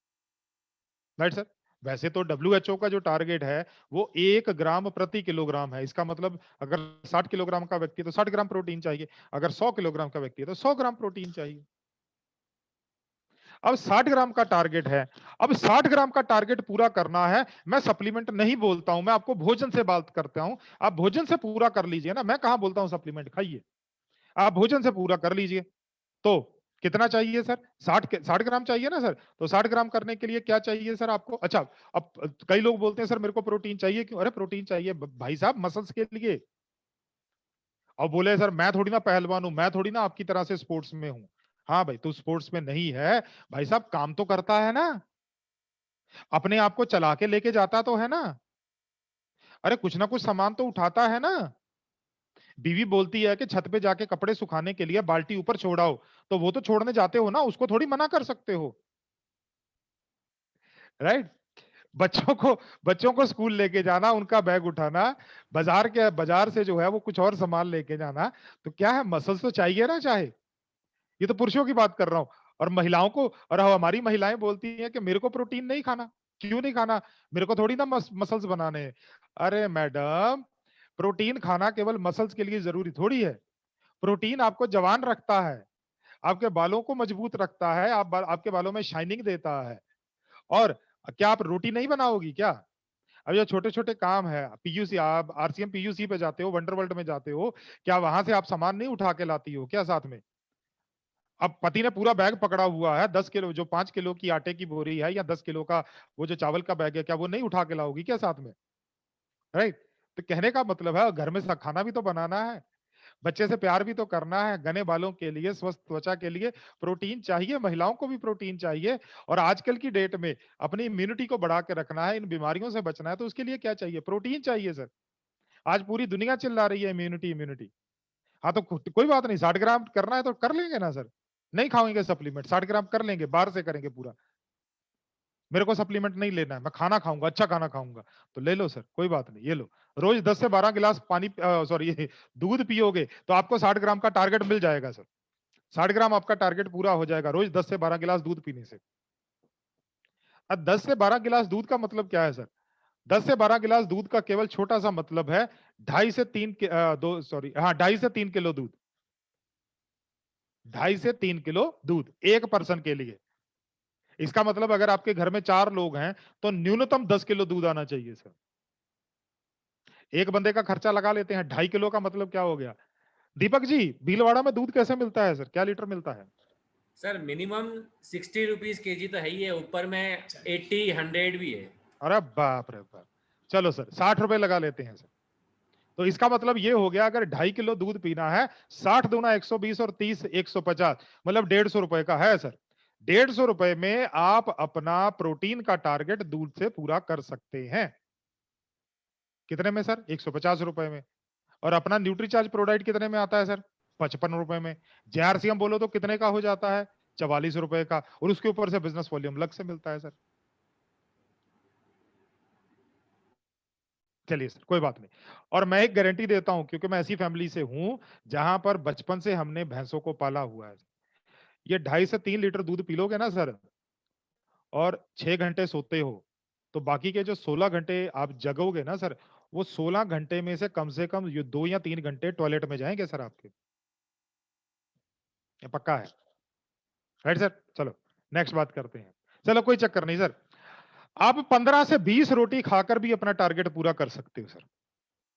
S5: राइट सर? वैसे तो डब्ल्यूएचओ का जो टारगेट है वो 1 ग्राम प्रति किलोग्राम है। इसका मतलब अगर 60 किलोग्राम का व्यक्ति है तो 60 ग्राम प्रोटीन चाहिए, अगर 100 किलोग्राम का व्यक्ति है तो 100 ग्राम प्रोटीन चाहिए। अब 60 ग्राम का टारगेट है, अब 60 ग्राम का टारगेट पूरा करना है। मैं सप्लीमेंट नहीं बोलता हूं, मैं आपको भोजन से बात करता हूं। आप भोजन से पूरा कर लीजिए ना, मैं कहां बोलता हूं सप्लीमेंट खाइए, आप भोजन से पूरा कर लीजिए। तो कितना चाहिए सर? 60 ग्राम चाहिए ना सर? तो 60 ग्राम करने के लिए क्या चाहिए सर आपको? अच्छा, अब कई लोग बोलते हैं सर मेरे को प्रोटीन चाहिए क्यों? अरे प्रोटीन चाहिए भाई साहब मसल्स के लिए। और बोले सर मैं थोड़ी ना पहलवान हूं, मैं थोड़ी ना आपकी तरह से स्पोर्ट्स में हूं। हाँ भाई, तू स्पोर्ट्स में नहीं है, भाई साहब काम तो करता है ना, अपने आप को चला के लेके जाता तो है ना, अरे कुछ ना कुछ सामान तो उठाता है ना। बीवी बोलती है कि छत पे जाके कपड़े सुखाने के लिए बाल्टी ऊपर छोड़ाओ, तो वो तो छोड़ने जाते हो ना, उसको थोड़ी मना कर सकते हो, राइट? बच्चों को स्कूल लेके जाना, उनका बैग उठाना, बाजार से जो है वो कुछ और सामान लेके जाना, तो क्या है, मसल्स तो चाहिए ना चाहे। ये तो पुरुषों की बात कर रहा हूं। और महिलाओं को, और हमारी महिलाएं बोलती हैं कि मेरे को प्रोटीन नहीं खाना। क्यों नहीं खाना? मेरे को थोड़ी ना मसल्स बनाने हैं। अरे मैडम, प्रोटीन खाना केवल मसल्स के लिए जरूरी थोड़ी है। प्रोटीन आपको जवान रखता है, आपके बालों को मजबूत रखता है, आपके बालों में शाइनिंग देता है। और क्या आप रोटी नहीं बनाओगी क्या? अब ये छोटे छोटे काम है, पीयूसी, आप आरसीएम पीयूसी पे जाते हो, वंडरवर्ल्ड में जाते हो, क्या वहां से आप सामान नहीं उठा के लाती हो क्या साथ में? अब पति ने पूरा बैग पकड़ा हुआ है, 10 किलो, जो 5 किलो की आटे की बोरी है या 10 किलो का वो जो चावल का बैग है, क्या वो नहीं उठा के लाओगी क्या साथ में? राइट? तो कहने का मतलब है घर में खाना भी तो बनाना है, बच्चे से प्यार भी तो करना है, घने बालों के लिए, स्वस्थ त्वचा के लिए प्रोटीन चाहिए, महिलाओं को भी प्रोटीन चाहिए। और आजकल की डेट में अपनी इम्यूनिटी को बढ़ा के रखना है, इन बीमारियों से बचना है, तो उसके लिए क्या चाहिए? प्रोटीन चाहिए सर। आज पूरी दुनिया चिल्ला रही है इम्यूनिटी इम्यूनिटी। हाँ तो कोई बात नहीं, 60 ग्राम करना है तो कर लेंगे ना सर, नहीं खाएंगे सप्लीमेंट, 60 ग्राम कर लेंगे, बाहर से करेंगे पूरा। मेरे को सप्लीमेंट नहीं लेना है, मैं खाना खाऊंगा, अच्छा खाना खाऊंगा, तो ले लो सर, कोई बात नहीं, ये लो। रोज 10 से 12 गिलास पानी, सॉरी दूध पियोगे तो आपको 60 ग्राम का टारगेट मिल जाएगा सर। 60 ग्राम आपका टारगेट पूरा हो जाएगा रोज 10 से 12 गिलास दूध पीने से। अब 10 से 12 गिलास दूध का मतलब क्या है सर? 10 से 12 गिलास दूध का केवल छोटा सा मतलब है 2.5 से 3 किलो दूध, 2.5 से 3 किलो दूध एक पर्सन के लिए। इसका मतलब अगर आपके घर में 4 लोग हैं तो न्यूनतम 10 किलो दूध आना चाहिए सर। एक बंदे का खर्चा लगा लेते हैं, 2.5 किलो का मतलब क्या हो गया? दीपक जी, भीलवाड़ा में दूध कैसे मिलता है सर, क्या लीटर मिलता है?
S6: सर मिनिमम 60 रुपीज केजी तो है ही है, ऊपर में 80 100 भी है।
S5: अरे बाप रे बाप, चलो सर 60 रुपए लगा लेते हैं सर, तो इसका मतलब ये हो गया, अगर 2.5 किलो दूध पीना है, 60 दूना 120 और 30 150, मतलब 150 रुपए का है सर। 150 रुपए में आप अपना प्रोटीन का टारगेट दूध से पूरा कर सकते हैं। कितने में सर? 150 रुपए में। और अपना न्यूट्रीचार्ज प्रोडाइट कितने में आता है सर? 55 रुपए में। जेआरसीएम बोलो तो कितने का हो जाता है? 44 रुपए का, और उसके ऊपर से बिजनेस वॉल्यूम अलग से मिलता है सर। चलिए सर, कोई बात नहीं। और मैं एक गारंटी देता हूं, क्योंकि मैं ऐसी फैमिली से हूं जहां पर बचपन से हमने भैंसों को पाला हुआ है। ये 2.5 से 3 लीटर दूध पी लोगे ना सर, और 6 घंटे सोते हो, तो बाकी के जो 16 घंटे आप जगोगे ना सर, वो 16 घंटे में से कम ये 2 या 3 घंटे टॉयलेट में जाएंगे सर आपके। ये पक्का है, राइट सर? चलो नेक्स्ट बात करते हैं। चलो कोई चक्कर नहीं सर, आप 15 से 20 रोटी खाकर भी अपना टारगेट पूरा कर सकते हो सर।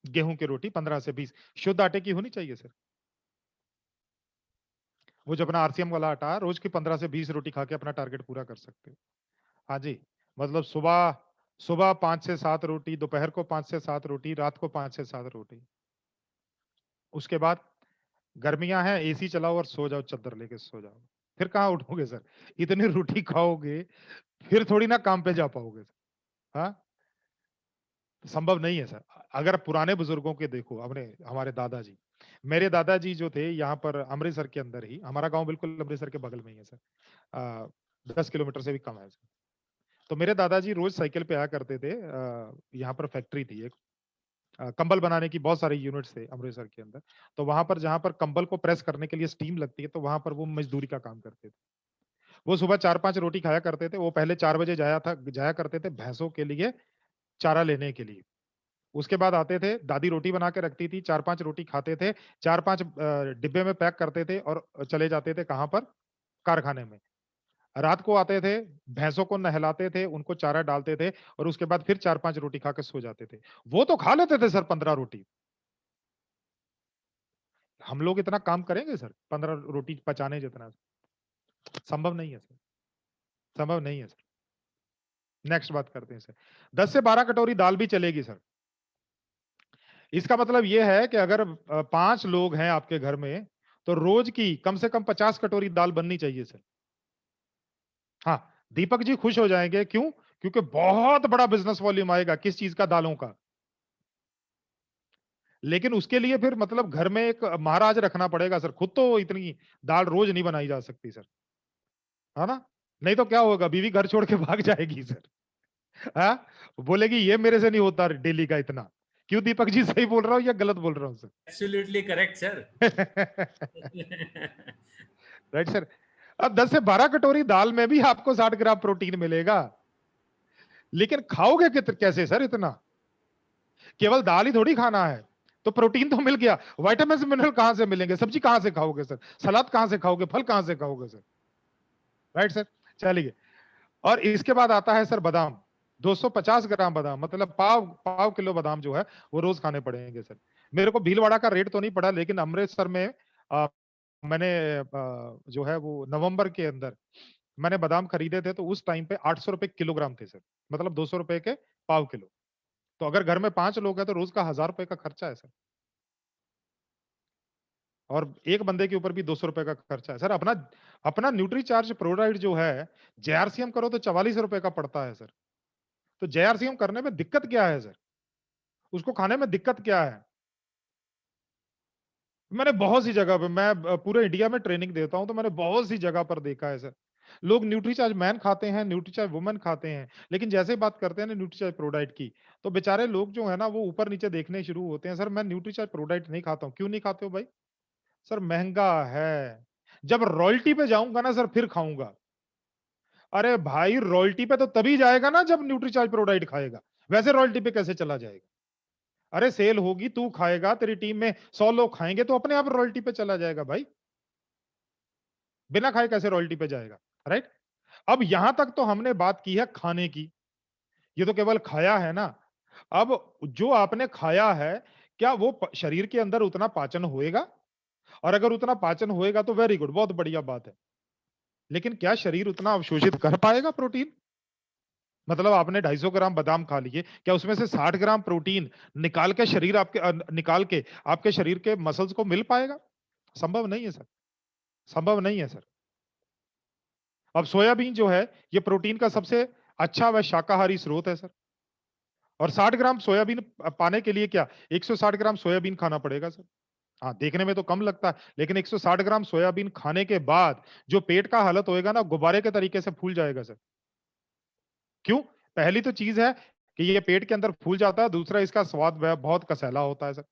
S5: गेहूं की रोटी 15 से 20 शुद्ध आटे की होनी चाहिए सर। वो जो अपना आरसीएम वाला आटा, रोज की 15 से 20 रोटी खा के अपना टारगेट पूरा कर सकते हो। हाँ जी, मतलब सुबह सुबह 5 से 7 रोटी, दोपहर को 5 से 7 रोटी, रात को 5 से 7 रोटी। उसके बाद गर्मियां हैं, एसी चलाओ और सो जाओ, चादर लेके सो जाओ। फिर कहाँ उठोगे सर? इतनी रोटी खाओगे फिर थोड़ी ना काम पे जा पाओगे सर। हाँ, संभव नहीं है सर। अगर पुराने बुजुर्गों के देखो, अपने हमारे दादाजी, मेरे दादाजी जो थे यहाँ पर अमृतसर के अंदर ही, हमारा गांव बिल्कुल अमृतसर के बगल में ही है सर, 10 किलोमीटर से भी कम है सर। तो मेरे दादाजी रोज साइकिल पे आया करते थे। यहाँ पर फैक्ट्री थी एक, कंबल बनाने की बहुत सारे यूनिट्स थे अमृतसर के अंदर। तो वहां पर जहां पर कंबल को प्रेस करने के लिए स्टीम लगती है, तो वहां पर वो मजदूरी का काम करते थे। वो सुबह 4-5 रोटी खाया करते थे। वो पहले 4 बजे जाया करते थे भैंसों के लिए चारा लेने के लिए। उसके बाद आते थे, दादी रोटी बना के रखती थी, 4-5 रोटी खाते थे, 4-5 डिब्बे में पैक करते थे और चले जाते थे कहाँ पर? कारखाने में। रात को आते थे, भैंसों को नहलाते थे, उनको चारा डालते थे, और उसके बाद फिर 4-5 रोटी खा के सो जाते थे। वो तो खा लेते थे सर 15 रोटी। हम लोग इतना काम करेंगे सर 15 रोटी पचाने जितना? संभव नहीं है सर, संभव नहीं है सर। नेक्स्ट बात करते हैं सर। 10 से 12 कटोरी दाल भी चलेगी सर। इसका मतलब यह है कि अगर 5 लोग हैं आपके घर में, तो रोज की कम से कम 50 कटोरी दाल बननी चाहिए सर। हाँ, दीपक जी खुश हो जाएंगे, क्यों? क्योंकि बहुत बड़ा बिजनेस वॉल्यूम आएगा। किस चीज का? दालों का। लेकिन उसके लिए फिर मतलब घर में एक महाराज रखना पड़ेगा सर। खुद तो इतनी दाल रोज नहीं बनाई जा सकती सर, है ना? नहीं तो क्या होगा, बीवी घर छोड़ के भाग जाएगी सर। हाँ, बोलेगी ये मेरे से नहीं होता डेली का इतना। क्यों दीपक जी, सही बोल रहा हूँ या गलत बोल रहा हूँ sir?
S6: Absolutely correct sir.
S5: Right sir. अब 10 से 12 कटोरी दाल में भी आपको 60 ग्राम प्रोटीन मिलेगा, लेकिन खाओगे कैसे सर इतना? केवल दाल ही थोड़ी खाना है, तो प्रोटीन तो मिल गया, विटामिन मिनरल कहां से मिलेंगे? सब्जी कहां से खाओगे सर? सलाद कहां से खाओगे? फल कहां से खाओगे सर? Right sir. चलिए, और इसके बाद आता है सर बादाम। 250 ग्राम बादाम, मतलब पाव पाव किलो बादाम जो है वो रोज खाने पड़ेंगे सर। मेरे को भीलवाड़ा का रेट तो नहीं पड़ा, लेकिन अमृतसर में मैंने जो है वो नवंबर के अंदर मैंने बादाम खरीदे थे, तो उस टाइम पे 800 रुपए किलोग्राम थे सर, मतलब 200 रुपए के पाव किलो। तो अगर घर में 5 लोग हैं तो रोज का 1000 रुपए का खर्चा है सर, और एक बंदे के ऊपर भी 200 रुपए का खर्चा है सर। अपना अपना न्यूट्रीचार्ज प्रोडाइट जो है, जेआरसीएम करो तो 44 रुपए का पड़ता है सर। तो जेआरसीएम करने में दिक्कत क्या है सर? उसको खाने में दिक्कत क्या है? मैंने बहुत सी जगह पे, मैं पूरे इंडिया में ट्रेनिंग देता हूं, तो मैंने बहुत सी जगह पर देखा है सर। लोग न्यूट्रीचार्ज मैन खाते हैं, न्यूट्रीचार्ज वुमेन खाते हैं, लेकिन जैसे ही बात करते हैं ना न्यूट्रीचार्ज प्रोडाइट की, तो बेचारे लोग जो है ना वो ऊपर नीचे देखने शुरू होते हैं। सर मैं न्यूट्रीचार्ज प्रोडाइट नहीं खाता हूँ। क्यों नहीं खाते हो भाई? सर महंगा है। जब रॉयल्टी पे जाऊंगा ना सर फिर खाऊंगा। अरे भाई, रॉयल्टी पे तो तभी जाएगा ना जब न्यूट्रीचार्ज प्रोडाइट खाएगा, वैसे रॉयल्टी पे कैसे चला जाएगा? अरे सेल होगी, तू खाएगा, तेरी टीम में 100 लोग खाएंगे, तो अपने आप रॉयल्टी पे चला जाएगा भाई। बिना खाए कैसे रॉयल्टी पे जाएगा? राइट। अब यहां तक तो हमने बात की है खाने की, ये तो केवल खाया है ना। अब जो आपने खाया है, क्या वो शरीर के अंदर उतना पाचन होएगा? और अगर उतना पाचन होएगा तो वेरी गुड, बहुत बढ़िया बात है। लेकिन क्या शरीर उतना अवशोषित कर पाएगा प्रोटीन? मतलब आपने 250 ग्राम बादाम खा लिए, क्या उसमें से 60 ग्राम प्रोटीन निकाल के आपके शरीर के मसल्स को मिल पाएगा? संभव नहीं है सर, संभव नहीं है सर। अब सोयाबीन जो है ये प्रोटीन का सबसे अच्छा व शाकाहारी स्रोत है सर। और 60 ग्राम सोयाबीन पाने के लिए क्या 160 ग्राम सोयाबीन खाना पड़ेगा सर? हाँ, देखने में तो कम लगता है, लेकिन 160 ग्राम सोयाबीन खाने के बाद जो पेट का हालत होएगा ना, गुब्बारे के तरीके से फूल जाएगा सर। क्यों? पहली तो चीज है कि ये पेट के अंदर फूल जाता है, दूसरा इसका स्वाद बहुत कसैला होता है सर।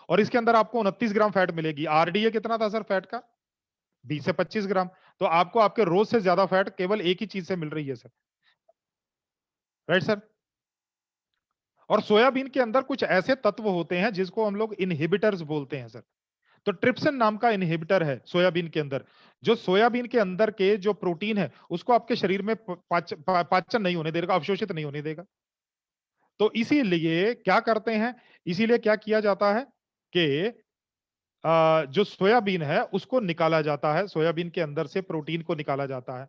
S5: और इसके अंदर आपको 29 ग्राम फैट मिलेगी। आरडीए कितना था सर फैट का? 20 से 25 ग्राम। तो आपको आपके रोज से ज्यादा फैट केवल एक ही चीज से मिल रही है सर। Right sir? और सोयाबीन के अंदर कुछ ऐसे तत्व होते हैं जिसको हम लोग इनहिबिटर्स बोलते हैं सर। तो ट्रिप्सिन नाम का इनहिबिटर है सोयाबीन के अंदर, जो सोयाबीन के अंदर के जो प्रोटीन है उसको आपके शरीर में पाचन नहीं होने देगा, अवशोषित नहीं होने देगा। तो इसीलिए क्या करते हैं, इसीलिए क्या किया जाता है कि जो सोयाबीन है उसको निकाला जाता है, सोयाबीन के अंदर से प्रोटीन को निकाला जाता है,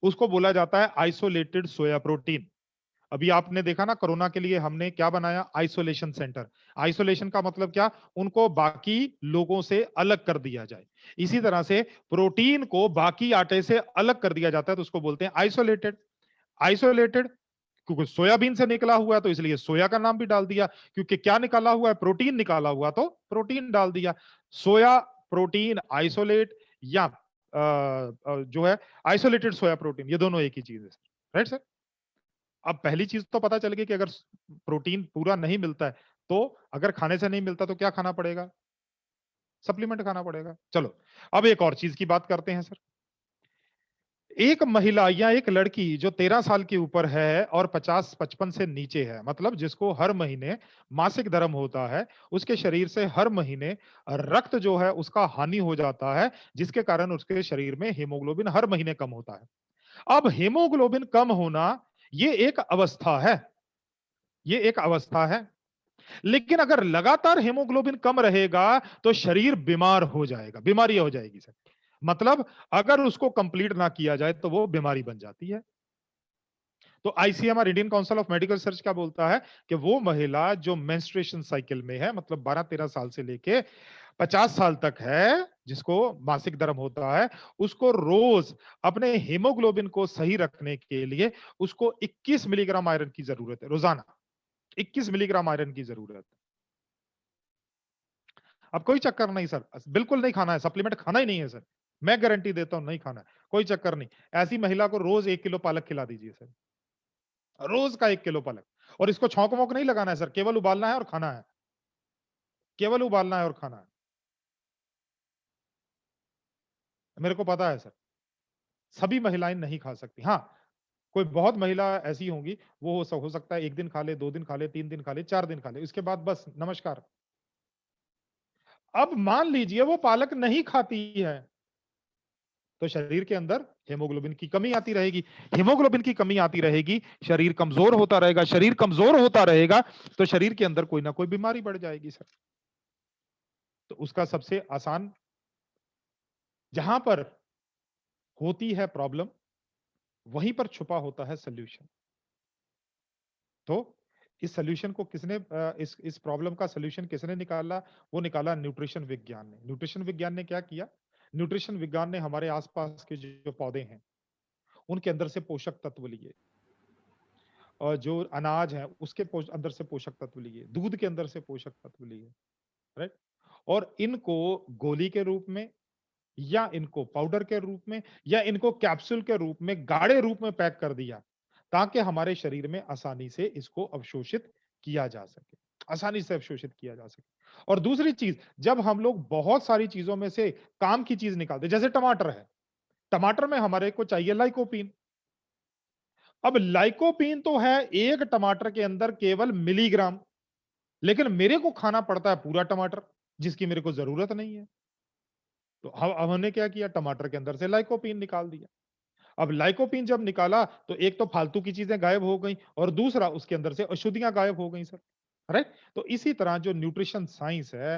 S5: उसको बोला जाता है आइसोलेटेड सोया प्रोटीन। अभी आपने देखा ना कोरोना के लिए हमने क्या बनाया, आइसोलेशन सेंटर। आइसोलेशन का मतलब क्या, उनको बाकी लोगों से अलग कर दिया जाए। इसी तरह से प्रोटीन को बाकी आटे से अलग कर दिया जाता है, तो उसको बोलते हैं आइसोलेटेड। आइसोलेटेड क्योंकि सोयाबीन से निकला हुआ है तो इसलिए सोया का नाम भी डाल दिया, क्योंकि क्या निकाला हुआ है, प्रोटीन निकाला हुआ, तो प्रोटीन डाल दिया। सोया प्रोटीन आइसोलेट या जो है आइसोलेटेड सोया प्रोटीन, ये दोनों एक ही चीज है। Right sir? अब पहली चीज तो पता चल गई कि अगर प्रोटीन पूरा नहीं मिलता है तो अगर खाने से नहीं मिलता तो क्या खाना पड़ेगा, सप्लीमेंट खाना पड़ेगा। चलो अब एक और चीज की बात करते हैं सर। एक महिला या एक लड़की जो 13 साल के ऊपर है और 50-55 से नीचे है, मतलब जिसको हर महीने मासिक धर्म होता है, उसके शरीर से हर महीने रक्त जो है उसका हानि हो जाता है, जिसके कारण उसके शरीर में हीमोग्लोबिन हर महीने कम होता है। अब हीमोग्लोबिन कम होना ये एक अवस्था है, ये एक अवस्था है, लेकिन अगर लगातार हीमोग्लोबिन कम रहेगा तो शरीर बीमार हो जाएगा, बीमारी हो जाएगी सर। मतलब अगर उसको कंप्लीट ना किया जाए तो वो बीमारी बन जाती है। तो ICMR Indian council of medical research क्या बोलता है कि वो महिला जो मेंस्ट्रुएशन साइकिल में है, मतलब 12-13 साल से लेके 50 साल तक है, जिसको मासिक धर्म होता है, उसको रोज अपने हीमोग्लोबिन को सही रखने के लिए उसको 21 मिलीग्राम आयरन की जरूरत है रोजाना। 21 मिलीग्राम आयरन की जरूरत। अब कोई चक्कर नहीं सर, बिल्कुल नहीं खाना है, सप्लीमेंट खाना ही नहीं है सर, मैं गारंटी देता हूं नहीं खाना है, कोई चक्कर नहीं। ऐसी महिला को रोज 1 किलो पालक खिला दीजिए सर, रोज का 1 किलो पालक। और इसको छौंक वोंक नहीं लगाना है सर, केवल उबालना है और खाना है, केवल उबालना है और खाना है। मेरे को पता है सर, सभी महिलाएं नहीं खा सकती। हाँ, कोई बहुत महिला ऐसी होंगी, वो हो सकता है 1 दिन खा ले, 2 दिन खा ले, 3 दिन खा ले, 4 दिन खा ले, इसके बाद बस नमस्कार। अब मान लीजिए वो पालक नहीं खाती है, तो शरीर के अंदर हीमोग्लोबिन की कमी आती रहेगी। हीमोग्लोबिन की कमी आती रहेगी, शरीर कमजोर होता रहेगा, शरीर कमजोर होता रहेगा तो शरीर के अंदर कोई ना कोई बीमारी बढ़ जाएगी सर। तो उसका सबसे आसान, जहां पर होती है प्रॉब्लम वहीं पर छुपा होता है सॉल्यूशन। तो इस सॉल्यूशन को किसने इस प्रॉब्लम का सॉल्यूशन किसने निकाला, वो निकाला न्यूट्रिशन विज्ञान ने। न्यूट्रिशन विज्ञान ने क्या किया, न्यूट्रिशन विज्ञान ने हमारे आसपास के जो पौधे हैं उनके अंदर से पोषक तत्व लिए, और जो अनाज है उसके अंदर से पोषक तत्व लिए, दूध के अंदर से पोषक तत्व लिए, राइट। और इनको गोली के रूप में या इनको पाउडर के रूप में या इनको कैप्सूल के रूप में गाढ़े रूप में पैक कर दिया, ताकि हमारे शरीर में आसानी से इसको अवशोषित किया जा सके, आसानी से अवशोषित किया जा सके। और दूसरी चीज, जब हम लोग बहुत सारी चीजों में से काम की चीज निकालते, जैसे टमाटर है, टमाटर में हमारे को चाहिए लाइकोपीन। अब लाइकोपीन तो है एक टमाटर के अंदर केवल मिलीग्राम, लेकिन मेरे को खाना पड़ता है पूरा टमाटर, जिसकी मेरे को जरूरत नहीं है। तो अब हमने क्या किया, टमाटर के अंदर से लाइकोपीन निकाल दिया। अब लाइकोपीन जब निकाला तो एक तो फालतू की चीजें गायब हो गई और दूसरा उसके अंदर से अशुद्धियां गायब हो गई सर, राइट। तो इसी तरह जो न्यूट्रिशन साइंस है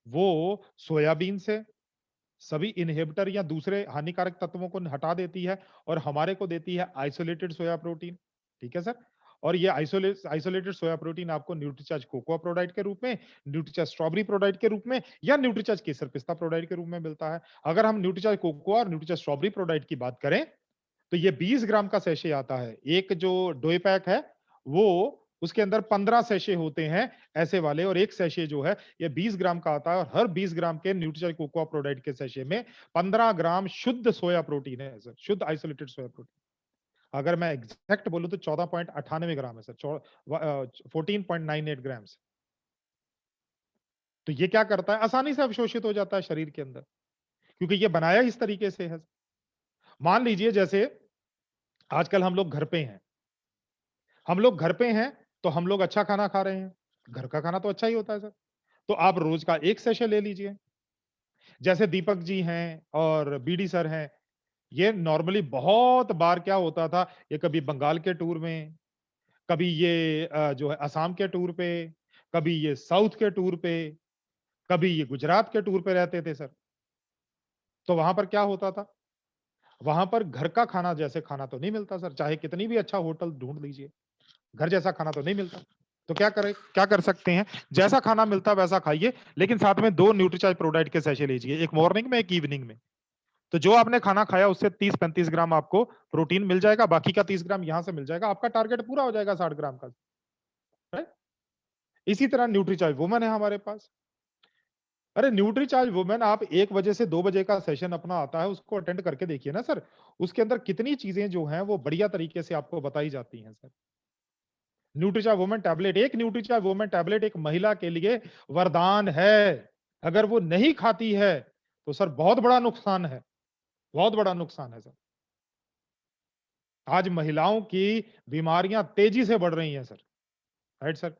S5: वो सोयाबीन से सभी इनहिबिटर या दूसरे हानिकारक तत्वों को हटा देती है और हमारे को देती है आइसोलेटेड सोया प्रोटीन। ठीक है सर। और ये आइसोलेटेड सोया प्रोटीन आपको न्यूट्रीचार्ज कोकोआ प्रोडाक्ट के रूप में, न्यूट्रीचार्ज स्ट्रॉबेरी प्रोडाक्ट के रूप में या न्यूट्रीचार्ज केसर पिस्ता प्रोडाक्ट के रूप में मिलता है। अगर हम न्यूट्रीचार्ज कोकोआ और न्यूट्रीचार्ज स्ट्रॉबेरी प्रोडाक्ट की बात करें तो ये 20 ग्राम का सैशे आता है। एक जो डोए पैक है वो उसके अंदर 15 सैशे होते हैं ऐसे वाले, और एक सैशे जो है ये 20 ग्राम का आता है, और हर 20 ग्राम के न्यूट्रीचार्ज कोकोआ प्रोडाक्ट के सैशे में 15 ग्राम शुद्ध सोया प्रोटीन है सर, शुद्ध आइसोलेटेड सोया प्रोटीन। अगर मैं एग्जैक्ट बोलूं तो 14.98 ग्राम है सर, 14.98 ग्राम्स। तो ये क्या करता है, आसानी से अवशोषित हो जाता है शरीर के अंदर, क्योंकि ये बनाया इस तरीके से है। मान लीजिए जैसे आजकल हम लोग घर पे हैं, हम लोग घर पे हैं तो हम लोग अच्छा खाना खा रहे हैं, घर का खाना तो अच्छा ही होता है सर। तो आप रोज का एक सेशे ले लीजिए। जैसे दीपक जी हैं और बीडी सर हैं, ये नॉर्मली बहुत बार क्या होता था, ये कभी बंगाल के टूर में, कभी ये जो है असम के टूर पे, कभी ये साउथ के टूर पे, कभी ये गुजरात के टूर पे रहते थे सर। तो वहां पर क्या होता था, वहां पर घर का खाना जैसे खाना तो नहीं मिलता सर, चाहे कितनी भी अच्छा होटल ढूंढ लीजिए, घर जैसा खाना तो नहीं मिलता। तो क्या कर सकते हैं, जैसा खाना मिलता वैसा खाइए, लेकिन साथ में 2 न्यूट्रीचार्ज प्रोडाक्ट के सैशे लीजिए, एक मॉर्निंग में एक इवनिंग में। तो जो आपने खाना खाया उससे 30-35 ग्राम आपको प्रोटीन मिल जाएगा, बाकी का 30 ग्राम यहां से मिल जाएगा, आपका टारगेट पूरा हो जाएगा 60 ग्राम का, राइट। इसी तरह न्यूट्रीचार्ज वुमेन है हमारे पास। अरे न्यूट्रीचार्ज वुमेन, आप 1 बजे से 2 बजे का सेशन अपना आता है, उसको अटेंड करके देखिए ना सर, उसके अंदर कितनी चीजें जो हैं वो बढ़िया तरीके से आपको बताई जाती हैं सर। न्यूट्रीचार्ज वुमेन टैबलेट, एक न्यूट्रीचार्ज वुमेन टैबलेट एक महिला के लिए वरदान है। अगर वो नहीं खाती है तो सर बहुत बड़ा नुकसान है, बहुत बड़ा नुकसान है सर। आज महिलाओं की बीमारियां तेजी से बढ़ रही हैं सर, राइट सर।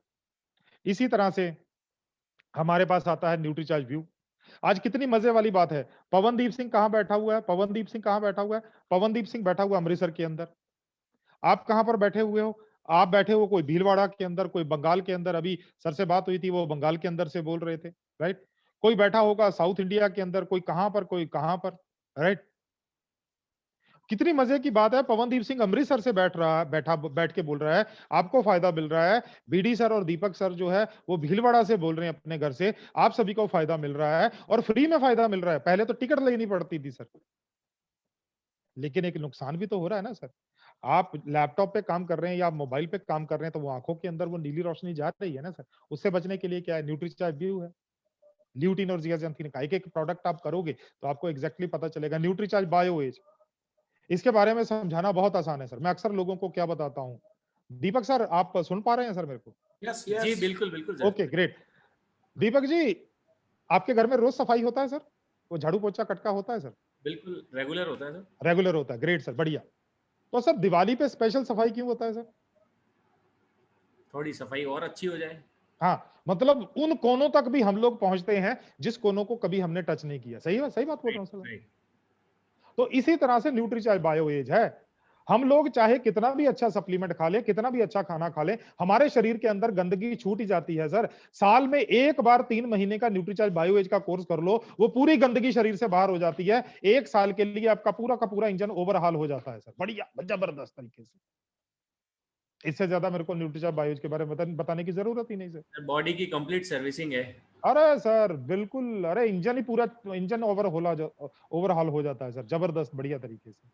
S5: इसी तरह से हमारे पास आता है न्यूट्रीचार्ज व्यू। आज कितनी मजे वाली बात है, पवनदीप सिंह कहां बैठा हुआ है, पवनदीप सिंह कहां बैठा हुआ है, पवनदीप सिंह बैठा हुआ अमृतसर के अंदर। आप कहां पर बैठे हुए हो, आप बैठे हो कोई भीलवाड़ा के अंदर, कोई बंगाल के अंदर, अभी सर से बात हुई थी वो बंगाल के अंदर से बोल रहे थे, राइट। कोई बैठा होगा साउथ इंडिया के अंदर, कोई कहां पर, कोई कहां पर, राइट। कितनी मजे की बात है, पवनदीप सिंह अमृतसर से बैठ के बोल रहा है, आपको फायदा मिल रहा है। बीडी सर और दीपक सर जो है वो भीलवाड़ा से बोल रहे हैं अपने घर से, आप सभी को फायदा मिल रहा है और फ्री में फायदा मिल रहा है। पहले तो टिकट लेनी पड़ती थी सर, लेकिन एक नुकसान भी तो हो रहा है ना सर। आप लैपटॉप पे काम कर रहे हैं या आप मोबाइल पे काम कर रहे हैं तो वो आंखों के अंदर वो नीली रोशनी जा रही है ना सर। उससे बचने के लिए क्या है, न्यूट्रीचार्ज व्यू है, ल्यूटिन और जियाजेंथिन का एक प्रोडक्ट आप करोगे तो आपको एग्जैक्टली पता चलेगा। न्यूट्रीचार्ज बायो एज, इसके बारे में समझाना बहुत आसान है सर। मैं अक्सर लोगों को क्या बताता हूँ, दीपक सर आप सुन पा रहे हैं सर मेरे को?
S1: यस
S6: जी
S1: यस
S6: बिल्कुल बिल्कुल sir.
S5: Okay great. Deepak ji, आपके घर में रोज सफाई होता है सर, वो झाड़ू पोछा कटका होता है सर?
S6: बिल्कुल रेगुलर होता है सर।
S5: रेगुलर होता है, ग्रेट सर, बढ़िया। तो सर दिवाली पे स्पेशल सफाई क्यों होता है सर?
S6: थोड़ी सफाई और अच्छी हो जाए।
S5: हाँ, मतलब उन कोनों तक भी हम लोग पहुंचते हैं जिस कोनों को कभी हमने टच नहीं किया। सही बात बोल रहा हूँ सर।
S6: राइट।
S5: तो इसी तरह से न्यूट्रीचार्ज बायो एज है। हम लोग चाहे कितना भी अच्छा सप्लीमेंट खा ले, कितना भी अच्छा खाना खा ले, हमारे शरीर के अंदर गंदगी छूट ही जाती है सर। साल में एक बार 3 महीने का न्यूट्रीचार्ज बायो एज का कोर्स कर लो, वो पूरी गंदगी शरीर से बाहर हो जाती है। 1 साल के लिए आपका पूरा का पूरा इंजन ओवरहाल हो जाता है सर, बढ़िया जबरदस्त तरीके से। इससे ज्यादा मेरे को न्यूट्रीचार्ज बायो एज के बारे में बताने की जरूरत ही नहीं सर।
S6: बॉडी की कंप्लीट सर्विसिंग है।
S5: अरे सर बिल्कुल, अरे इंजन ही पूरा इंजन ओवरहाल हो जाता है सर, जबरदस्त बढ़िया तरीके से।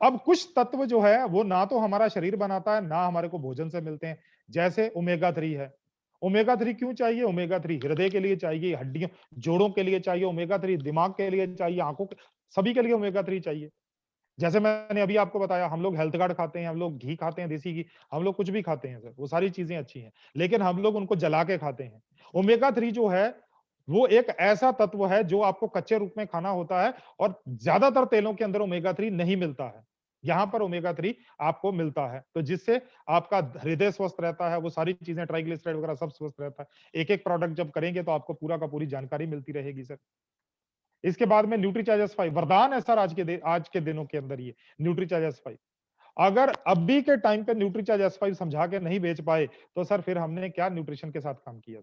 S5: अब कुछ तत्व जो है वो ना तो हमारा शरीर बनाता है, ना हमारे को भोजन से मिलते हैं। जैसे ओमेगा 3 है। ओमेगा 3 क्यों चाहिए? ओमेगा 3 हृदय के लिए चाहिए, हड्डियों जोड़ों के लिए चाहिए, ओमेगा 3 दिमाग के लिए चाहिए, आंखों के, सभी के लिए ओमेगा 3 चाहिए। जैसे मैंने अभी आपको बताया, हम लोग हेल्थ गार्ड खाते हैं, हम लोग घी खाते हैं, देसी घी, हम लोग कुछ भी खाते हैं सर, वो सारी चीजें अच्छी हैं, लेकिन हम लोग उनको जला के खाते हैं। ओमेगा 3 जो है वो एक ऐसा तत्व है जो आपको कच्चे रूप में खाना होता है, और ज्यादातर तेलों के अंदर ओमेगा 3 नहीं मिलता है। यहाँ पर ओमेगा 3 आपको मिलता है, तो जिससे आपका हृदय स्वस्थ रहता है, वो सारी चीजें ट्राइग्लिसराइड वगैरह सब स्वस्थ रहता है। एक एक प्रोडक्ट जब करेंगे तो आपको पूरा का पूरी जानकारी मिलती रहेगी सर। इसके बाद में न्यूट्रीचार्ज 5 वरदान है सर, आज के दिनों के अंदर ये न्यूट्रीचार्ज 5। अगर अभी के टाइम पे न्यूट्रीचार्ज 5 समझा के नहीं बेच पाए तो सर फिर हमने क्या न्यूट्रिशन के साथ काम किया।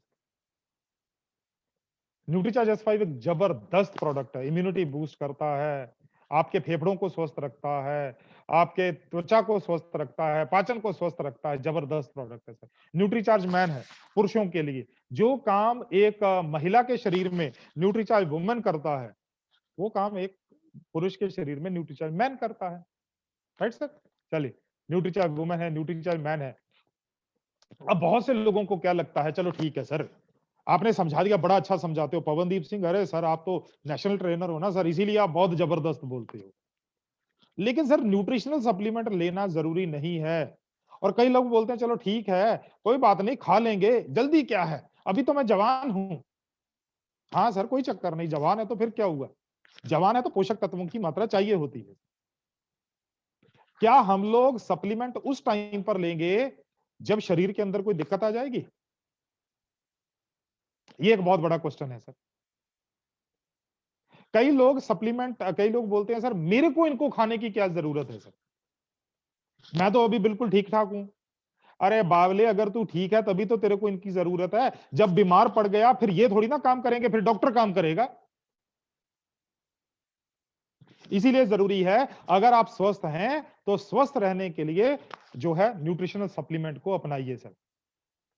S5: न्यूट्रीचार्ज 5 एक जबरदस्त प्रोडक्ट है, इम्यूनिटी बूस्ट करता है, आपके फेफड़ों को स्वस्थ रखता है, आपके त्वचा को स्वस्थ रखता है, पाचन को स्वस्थ रखता है। जबरदस्त प्रोडक्ट है सर। न्यूट्रीचार्ज मैन है पुरुषों के लिए। जो काम एक महिला के शरीर में न्यूट्रीचार्ज वुमन करता है, वो काम एक पुरुष के शरीर में न्यूट्रीचार्ज मैन करता है। Right sir? चलिए, न्यूट्रीचार्ज वुमन है, न्यूट्रीचार्ज मैन है। अब बहुत से लोगों को क्या लगता है, चलो ठीक है सर, आपने समझा दिया, बड़ा अच्छा समझाते हो पवनदीप सिंह, अरे सर आप तो नेशनल ट्रेनर हो ना सर, इसीलिए आप बहुत जबरदस्त बोलते हो। लेकिन सर न्यूट्रिशनल सप्लीमेंट लेना जरूरी नहीं है। और कई लोग बोलते हैं चलो ठीक है, कोई बात नहीं, खा लेंगे, जल्दी क्या है, अभी तो मैं जवान हूं। हाँ सर, कोई चक्कर नहीं, जवान है तो फिर क्या हुआ, जवान है तो पोषक तत्वों की मात्रा चाहिए होती है। क्या हम लोग सप्लीमेंट उस टाइम पर लेंगे जब शरीर के अंदर कोई दिक्कत आ जाएगी? ये एक बहुत बड़ा क्वेश्चन है सर। कई लोग सप्लीमेंट, कई लोग बोलते हैं सर मेरे को इनको खाने की क्या जरूरत है सर, मैं तो अभी बिल्कुल ठीक ठाक हूं। अरे बावले, अगर तू ठीक है तभी तो तेरे को इनकी जरूरत है। जब बीमार पड़ गया फिर ये थोड़ी ना काम करेंगे, फिर डॉक्टर काम करेगा। इसीलिए जरूरी है, अगर आप स्वस्थ हैं तो स्वस्थ रहने के लिए जो है न्यूट्रिशनल सप्लीमेंट को अपनाइए सर।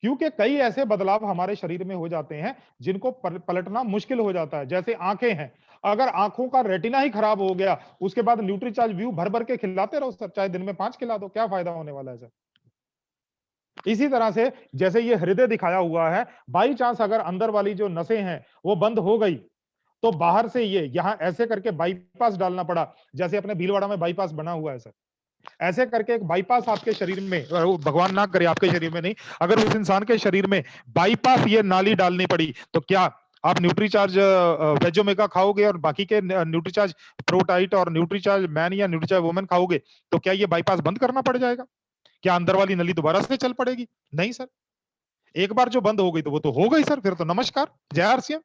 S5: क्योंकि कई ऐसे बदलाव हमारे शरीर में हो जाते हैं जिनको पलटना मुश्किल हो जाता है। जैसे आंखें हैं, अगर आंखों का रेटिना ही खराब हो गया, उसके बाद न्यूट्रीचार्ज व्यू भर भर के खिलाते रहो सर, चाहे दिन में 5 खिला दो, क्या फायदा होने वाला है सर। इसी तरह से जैसे ये हृदय दिखाया हुआ है, बाई चांस अगर अंदर वाली जो नसें हैं वो बंद हो गई, तो बाहर से ये यहां ऐसे करके बाईपास डालना पड़ा, जैसे अपने भीलवाड़ा में बाईपास बना हुआ है सर। ऐसे करके एक बाईपास आपके शरीर में, भगवान ना करे आपके शरीर में नहीं, अगर उस इंसान के शरीर में बाईपास ये नाली डालनी पड़ी, तो क्या आप न्यूट्रीचार्ज वेजोमेगा खाओगे और बाकी के न्यूट्रीचार्ज प्रोटाइट और न्यूट्रीचार्ज मैन या न्यूट्रीचार्ज वुमेन खाओगे, तो क्या ये बाईपास बंद करना पड़ जाएगा? क्या अंदर वाली नली दोबारा से चल पड़ेगी? नहीं सर, एक बार जो बंद हो गई तो वो तो हो गई सर, फिर तो नमस्कार, जय आरसीएम।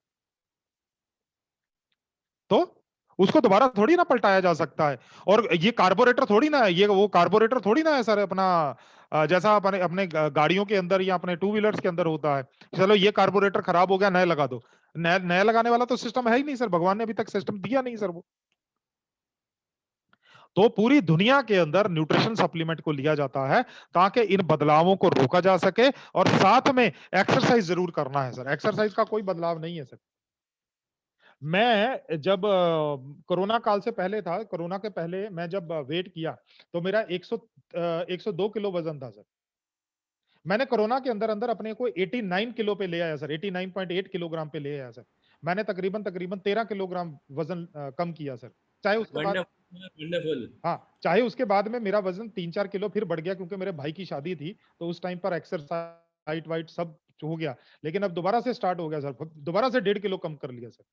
S5: तो उसको दोबारा थोड़ी ना पलटाया जा सकता है। और ये कार्बोरेटर थोड़ी ना है, ये वो कार्बोरेटर थोड़ी ना है सर अपना, जैसा अपने अपने गाड़ियों के अंदर या अपने टू व्हीलर्स के अंदर होता है, चलो ये कार्बोरेटर खराब हो गया, नया लगा दो। नया लगाने वाला तो सिस्टम है ही नहीं सर, भगवान ने अभी तक सिस्टम दिया नहीं सर वो। तो पूरी दुनिया के अंदर न्यूट्रिशन सप्लीमेंट को लिया जाता है ताकि इन बदलावों को रोका जा सके, और साथ में एक्सरसाइज जरूर करना है सर। एक्सरसाइज का कोई बदलाव नहीं है सर। मैं जब कोरोना काल से पहले था, कोरोना के पहले मैं जब वेट किया तो मेरा 102 किलो वजन था सर। मैंने कोरोना के अंदर अंदर अपने को 89 किलो पे ले आया सर, 89.8 किलोग्राम पे ले आया सर। मैंने तकरीबन तकरीबन 13 किलोग्राम वजन कम किया सर। चाहे उसके बाद,
S6: वंडरफुल।
S5: हाँ, चाहे उसके बाद में मेरा वजन 3-4 किलो फिर बढ़ गया, क्योंकि मेरे भाई की शादी थी, तो उस टाइम पर एक्सरसाइज वाइट सब हो गया। लेकिन अब दोबारा से स्टार्ट हो गया सर, दोबारा से 1.5 किलो कम कर लिया सर।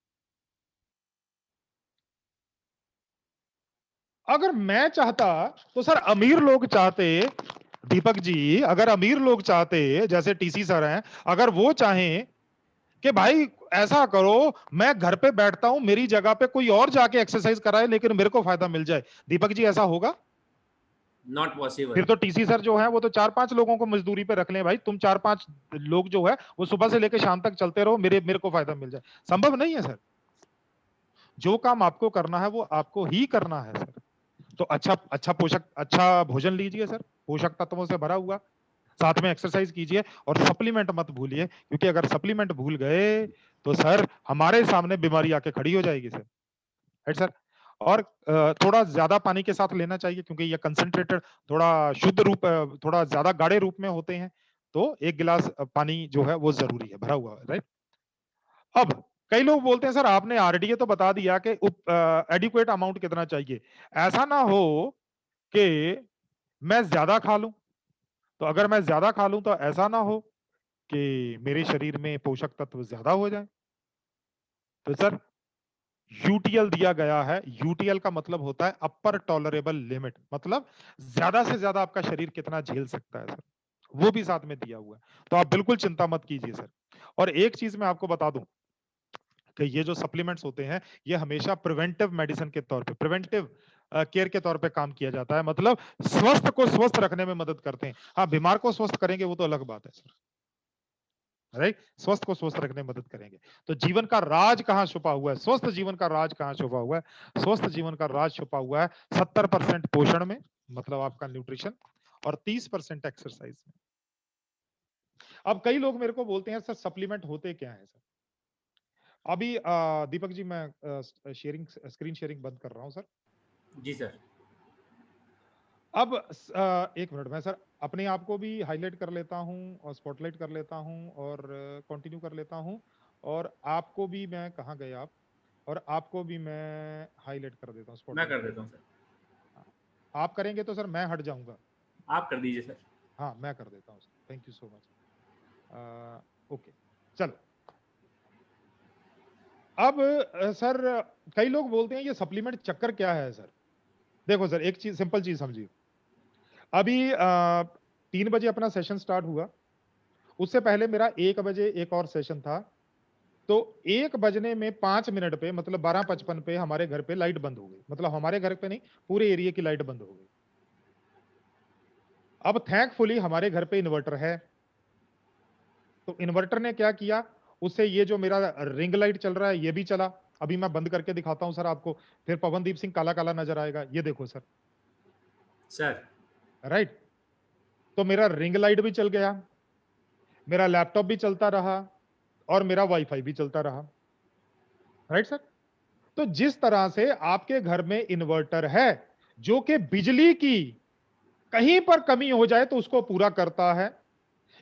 S5: अगर मैं चाहता तो सर अमीर लोग चाहते, दीपक जी, अगर अमीर लोग चाहते जैसे टीसी सर हैं, अगर वो चाहें कि भाई ऐसा करो, मैं घर पे बैठता हूं, मेरी जगह पे कोई और जाके एक्सरसाइज कराए लेकिन मेरे को फायदा मिल जाए, दीपक जी ऐसा होगा?
S6: Not possible.
S5: फिर तो टीसी सर जो है वो तो 4-5 लोगों को मजदूरी पे रख लें भाई, तुम 4-5 लोग जो है वो सुबह से लेकर शाम तक चलते रहो, मेरे को फायदा मिल जाए। संभव नहीं है सर। जो काम आपको करना है वो आपको ही करना है सर। तो अच्छा भोजन लीजिए सर, पोषक तत्वों से भरा हुआ, साथ में एक्सरसाइज कीजिए, और सप्लीमेंट मत भूलिए, क्योंकि अगर सप्लीमेंट भूल गए तो सर हमारे सामने बीमारी आके खड़ी हो जाएगी सर। Right sir? और थोड़ा ज्यादा पानी के साथ लेना चाहिए, क्योंकि ये कंसंट्रेटेड, थोड़ा शुद्ध रूप, थोड़ा ज्यादा गाढ़े रूप में होते हैं, तो 1 गिलास पानी जो है वो जरूरी है, भरा हुआ। राइट? अब कई लोग बोलते हैं सर आपने आरडीए तो बता दिया कि एडिक्वेट अमाउंट कितना चाहिए, ऐसा ना हो कि मैं ज्यादा खा लूं। तो अगर मैं ज्यादा खा लूं तो ऐसा ना हो कि मेरे शरीर में पोषक तत्व ज्यादा हो जाए। तो सर यूटीएल दिया गया है, यूटीएल का मतलब होता है अपर टॉलरेबल लिमिट, मतलब ज्यादा से ज्यादा आपका शरीर कितना झेल सकता है सर, वो भी साथ में दिया हुआ है। तो आप बिल्कुल चिंता मत कीजिए सर। और एक चीज मैं आपको बता दूं कि ये जो सप्लीमेंट्स होते हैं ये हमेशा प्रिवेंटिव मेडिसिन के तौर पे, प्रिवेंटिव केयर के तौर पे काम किया जाता है, मतलब स्वस्थ को स्वस्थ रखने में मदद करते हैं। हाँ, बीमार को स्वस्थ करेंगे वो तो अलग बात है सर। राइट। स्वस्थ को स्वस्थ रखने में मदद करेंगे। तो जीवन का राज कहाँ छुपा हुआ है? स्वस्थ जीवन का राज कहाँ छुपा हुआ है? स्वस्थ जीवन का राज छुपा हुआ है 70% पोषण में, मतलब आपका न्यूट्रिशन, और 30% एक्सरसाइज में। अब कई लोग मेरे को बोलते हैं सर सप्लीमेंट होते क्या है सर? अभी दीपक जी मैं स्क्रीन शेयरिंग बंद कर रहा हूं सर।
S6: जी सर।
S5: अब एक मिनट में सर अपने आप को भी हाईलाइट कर लेता हूं और स्पॉटलाइट कर लेता हूं और कंटिन्यू कर लेता हूं, और आपको भी मैं, कहाँ गए आप, और आपको भी मैं हाईलाइट कर देता हूं,
S6: मैं
S5: स्पॉटलाइट
S6: कर देता हूँ सर।
S5: आप करेंगे तो सर मैं हट जाऊंगा।
S6: आप कर दीजिए सर।
S5: हाँ मैं कर देता हूँ sir, thank you so much. Okay चलो। अब सर कई लोग बोलते हैं ये सप्लीमेंट चक्कर क्या है सर? देखो सर एक चीज, सिंपल चीज समझिए। अभी 3 बजे अपना सेशन स्टार्ट हुआ, उससे पहले मेरा 1 बजे एक और सेशन था। तो 1 बजने में 5 मिनट पे, मतलब 12:55 पे हमारे घर पे लाइट बंद हो गई। मतलब हमारे घर पे नहीं, पूरे एरिया की लाइट बंद हो गई। अब थैंकफुली हमारे घर पे इन्वर्टर है, तो इन्वर्टर ने क्या किया, उससे ये जो मेरा रिंग लाइट चल रहा है ये भी चला। अभी मैं बंद करके दिखाता हूं सर आपको, फिर पवनदीप सिंह काला काला नजर आएगा, ये देखो सर।
S6: Sir
S5: right. तो मेरा रिंग लाइट भी चल गया, मेरा लैपटॉप भी चलता रहा, और मेरा वाईफाई भी चलता रहा। Right sir. तो जिस तरह से आपके घर में इन्वर्टर है जो कि बिजली की कहीं पर कमी हो जाए तो उसको पूरा करता है,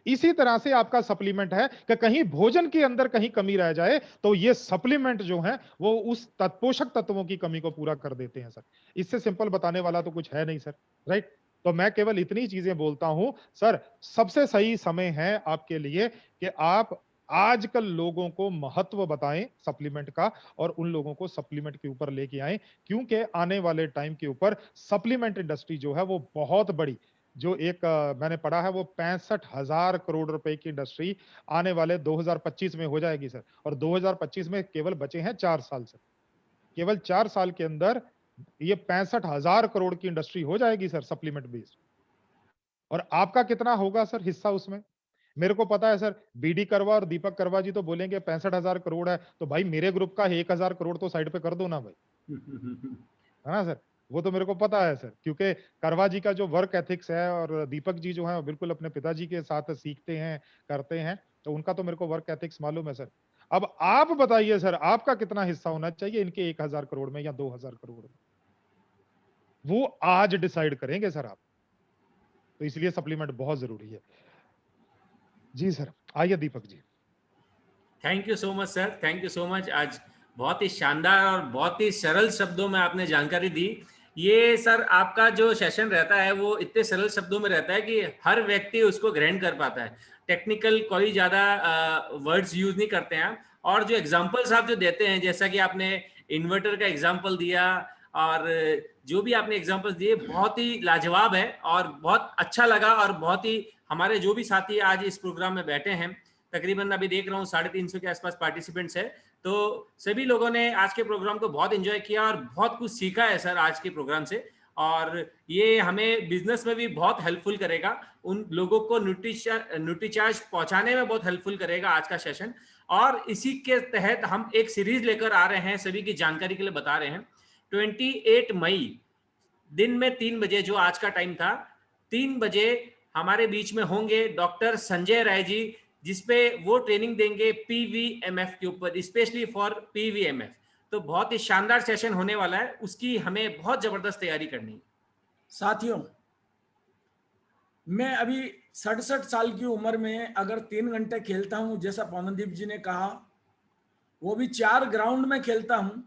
S5: इसी तरह से आपका सप्लीमेंट है कि कहीं भोजन के अंदर कहीं कमी रह जाए तो ये सप्लीमेंट जो है वो उस पोषक तत्वों की कमी को पूरा कर देते हैं सर। इससे सिंपल बताने वाला तो कुछ है नहीं सर। राइट। तो मैं केवल इतनी चीजें बोलता हूं सर, सबसे सही समय है आपके लिए कि आप आजकल लोगों को महत्व बताएं सप्लीमेंट का, और उन लोगों को सप्लीमेंट के ऊपर लेके आएं, क्योंकि आने वाले टाइम के ऊपर सप्लीमेंट इंडस्ट्री जो है वो बहुत बड़ी, जो एक मैंने पढ़ा है वो 65,000 करोड़ रुपए की इंडस्ट्री आने वाले 2025 में हो जाएगी सर। और 2025 में केवल बचे हैं 4 साल सर। केवल 4 साल के अंदर ये 65,000 करोड़ की इंडस्ट्री हो जाएगी सर सप्लीमेंट बेस्ड। और आपका कितना होगा सर हिस्सा उसमें? मेरे को पता है सर, बीडी करवा और दीपक करवा जी तो बोलेंगे 65,000 करोड़ है, तो भाई मेरे ग्रुप का 1,000 करोड़ तो साइड पे कर दो ना भाई, है ना सर? वो तो मेरे को पता है सर, क्योंकि करवा जी का जो वर्क एथिक्स है, और दीपक जी जो है वो बिल्कुल अपने पिताजी के साथ सीखते हैं, करते हैं, तो उनका तो मेरे को वर्क एथिक्स मालूम है सर। अब आप बताइए सर, आपका कितना हिस्सा होना चाहिए इनके 1,000 करोड़ में या 2,000 करोड़ में? वो आज डिसाइड करेंगे सर आप। तो इसलिए सप्लीमेंट बहुत जरूरी है। जी सर, आइए Deepak ji.
S6: Thank you so much sir, thank you so much. आज बहुत ही शानदार और बहुत ही सरल शब्दों में आपने जानकारी दी। ये सर आपका जो सेशन रहता है वो इतने सरल शब्दों में रहता है कि हर व्यक्ति उसको ग्रहण कर पाता है। टेक्निकल कोई ज़्यादा वर्ड्स यूज नहीं करते हैं आप। और जो एग्जांपल्स आप जो देते हैं, जैसा कि आपने इन्वर्टर का एग्जांपल दिया और जो भी आपने एग्जांपल्स दिए, बहुत ही लाजवाब है और बहुत अच्छा लगा। और बहुत ही हमारे जो भी साथी आज इस प्रोग्राम में बैठे हैं, तकरीबन अभी देख रहा हूँ 350 के आसपास पार्टिसिपेंट्स है, तो सभी लोगों ने आज के प्रोग्राम को बहुत एंजॉय किया और बहुत कुछ सीखा है सर आज के प्रोग्राम से। और ये हमें बिजनेस में भी बहुत हेल्पफुल करेगा, उन लोगों को न्यूट्रीचार्ज पहुंचाने में बहुत हेल्पफुल करेगा आज का सेशन। और इसी के तहत हम एक सीरीज लेकर आ रहे हैं, सभी की जानकारी के लिए बता रहे हैं। 28 मई दिन में 3 बजे, जो आज का टाइम था, 3 बजे हमारे बीच में होंगे डॉक्टर संजय राय जी, जिसपे वो ट्रेनिंग देंगे पीवीएमएफ के ऊपर, स्पेशली फॉर पीवीएमएफ। तो बहुत ही शानदार सेशन होने वाला है, उसकी हमें बहुत जबरदस्त तैयारी करनी है।
S1: साथियों, मैं अभी 67 साल की उम्र में अगर 3 घंटे खेलता हूं, जैसा पवनदीप जी ने कहा, वो भी 4 ग्राउंड में खेलता हूं,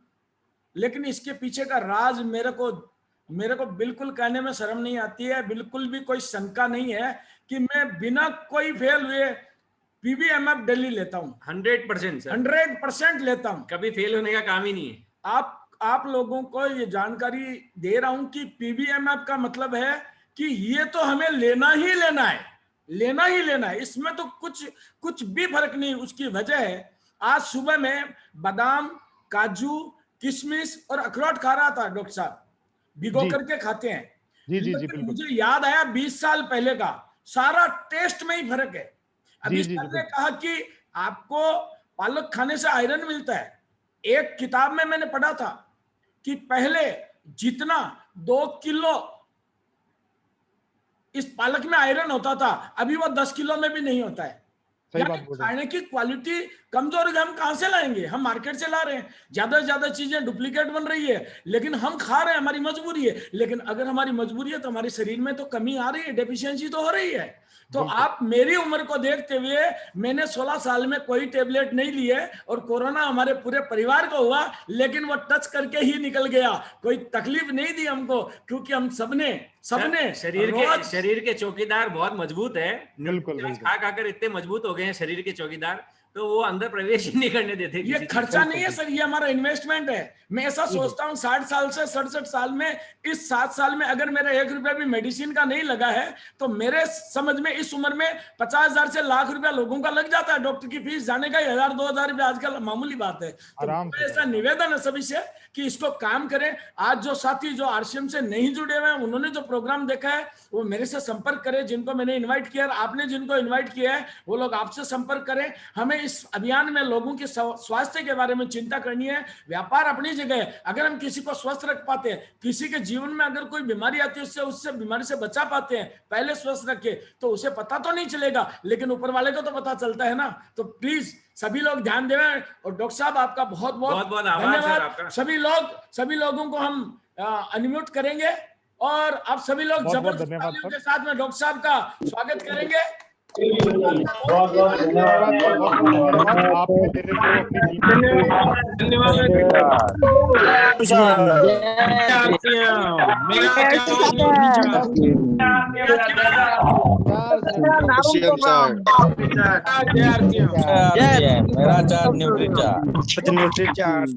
S1: लेकिन इसके पीछे का राज मेरे को बिल्कुल कहने में शर्म नहीं आती है, बिल्कुल भी कोई शंका नहीं है कि मैं बिना कोई फेल हुए पीवीएमएफ दिल्ली लेता हूं।
S6: 100% सर,
S1: 100% लेता हूं,
S6: कभी फेल होने का काम ही नहीं है।
S1: आप लोगों को ये जानकारी दे रहा हूं कि पीवीएमएफ का मतलब है कि ये तो हमें लेना ही लेना है, लेना ही लेना है, इसमें तो कुछ भी फर्क नहीं। उसकी वजह है, आज सुबह में बादाम, काजू, किशमिश और अखरोट खा रहा था डॉक्टर साहब, भिगो करके खाते हैं।
S5: जी जी जी, बिल्कुल।
S1: मुझे याद आया 20 साल पहले का, सारा टेस्ट में ही फर्क है। अभी
S5: जी,
S1: सर ने कहा कि आपको पालक खाने से आयरन मिलता है। एक किताब में मैंने पढ़ा था कि पहले जितना 2 किलो इस पालक में आयरन होता था, अभी वो 10 किलो में भी नहीं होता है।
S5: सही
S1: यानी
S5: बात बोल रहे हैं।
S1: खाने की क्वालिटी कमजोर है, हम कहां से लाएंगे? हम मार्केट से ला रहे हैं, ज्यादा से ज्यादा चीजें डुप्लीकेट बन रही है, लेकिन हम खा रहे हैं, हमारी मजबूरी है। लेकिन अगर हमारी मजबूरी है तो हमारे शरीर में तो कमी आ रही है, डेफिशिएंसी तो हो रही है। तो आप मेरी उम्र को देखते हुए, मैंने 16 साल में कोई टेबलेट नहीं लिए और कोरोना हमारे पूरे परिवार को हुआ, लेकिन वो टच करके ही निकल गया, कोई तकलीफ नहीं दी हमको, क्योंकि हम सबने
S6: शरीर के चौकीदार बहुत मजबूत है।
S5: बिल्कुल,
S6: खा खाकर इतने मजबूत हो गए हैं शरीर के चौकीदार, तो वो अंदर प्रवेश ही नहीं करने देते।
S1: ये खर्चा नहीं है सर, ये हमारा इन्वेस्टमेंट है। मैं ऐसा सोचता हूँ 60 साल से 67 साल में, इस 7 साल में अगर मेरा 1 रुपया भी मेडिसिन का नहीं लगा है, तो मेरे समझ में इस उम्र में 50,000 से लाख रुपया लोगों का लग जाता है। डॉक्टर की फीस जाने का 1,000-2,000 रुपया आजकल मामूली बात है। तो ऐसा निवेदन है सभी से कि इसको काम करें। आज जो साथी जो आरसीएम से नहीं जुड़े हुए हैं, उन्होंने जो प्रोग्राम देखा है वो मेरे से संपर्क करें। जिनको मैंने इन्वाइट किया, आपने जिनको इन्वाइट किया है, वो लोग आपसे संपर्क करें। हमें इस अभियान में लोगों के स्वास्थ्य के बारे में चिंता करनी है। व्यापार अपनी जगह है, अगर हम किसी को स्वस्थ रख पाते हैं, किसी के जीवन में अगर कोई बीमारी आती है उससे बीमारी से बचा पाते हैं, पहले स्वस्थ रखे, तो उसे पता तो नहीं चलेगा, लेकिन ऊपर वाले को तो पता चलता है ना। तो प्लीज सभी लोग ध्यान दें। और डॉक्टर साहब आपका बहुत बहुत धन्यवाद। सभी लोगों को हम अनम्यूट करेंगे और आप सभी लोग जबरदस्त तालियों के साथ में डॉक्टर साहब का स्वागत करेंगे।
S2: बहुत बहुत धन्यवाद।
S5: आपने मेरे को अपनी
S8: मेरा चार न्यूट्री चार्ज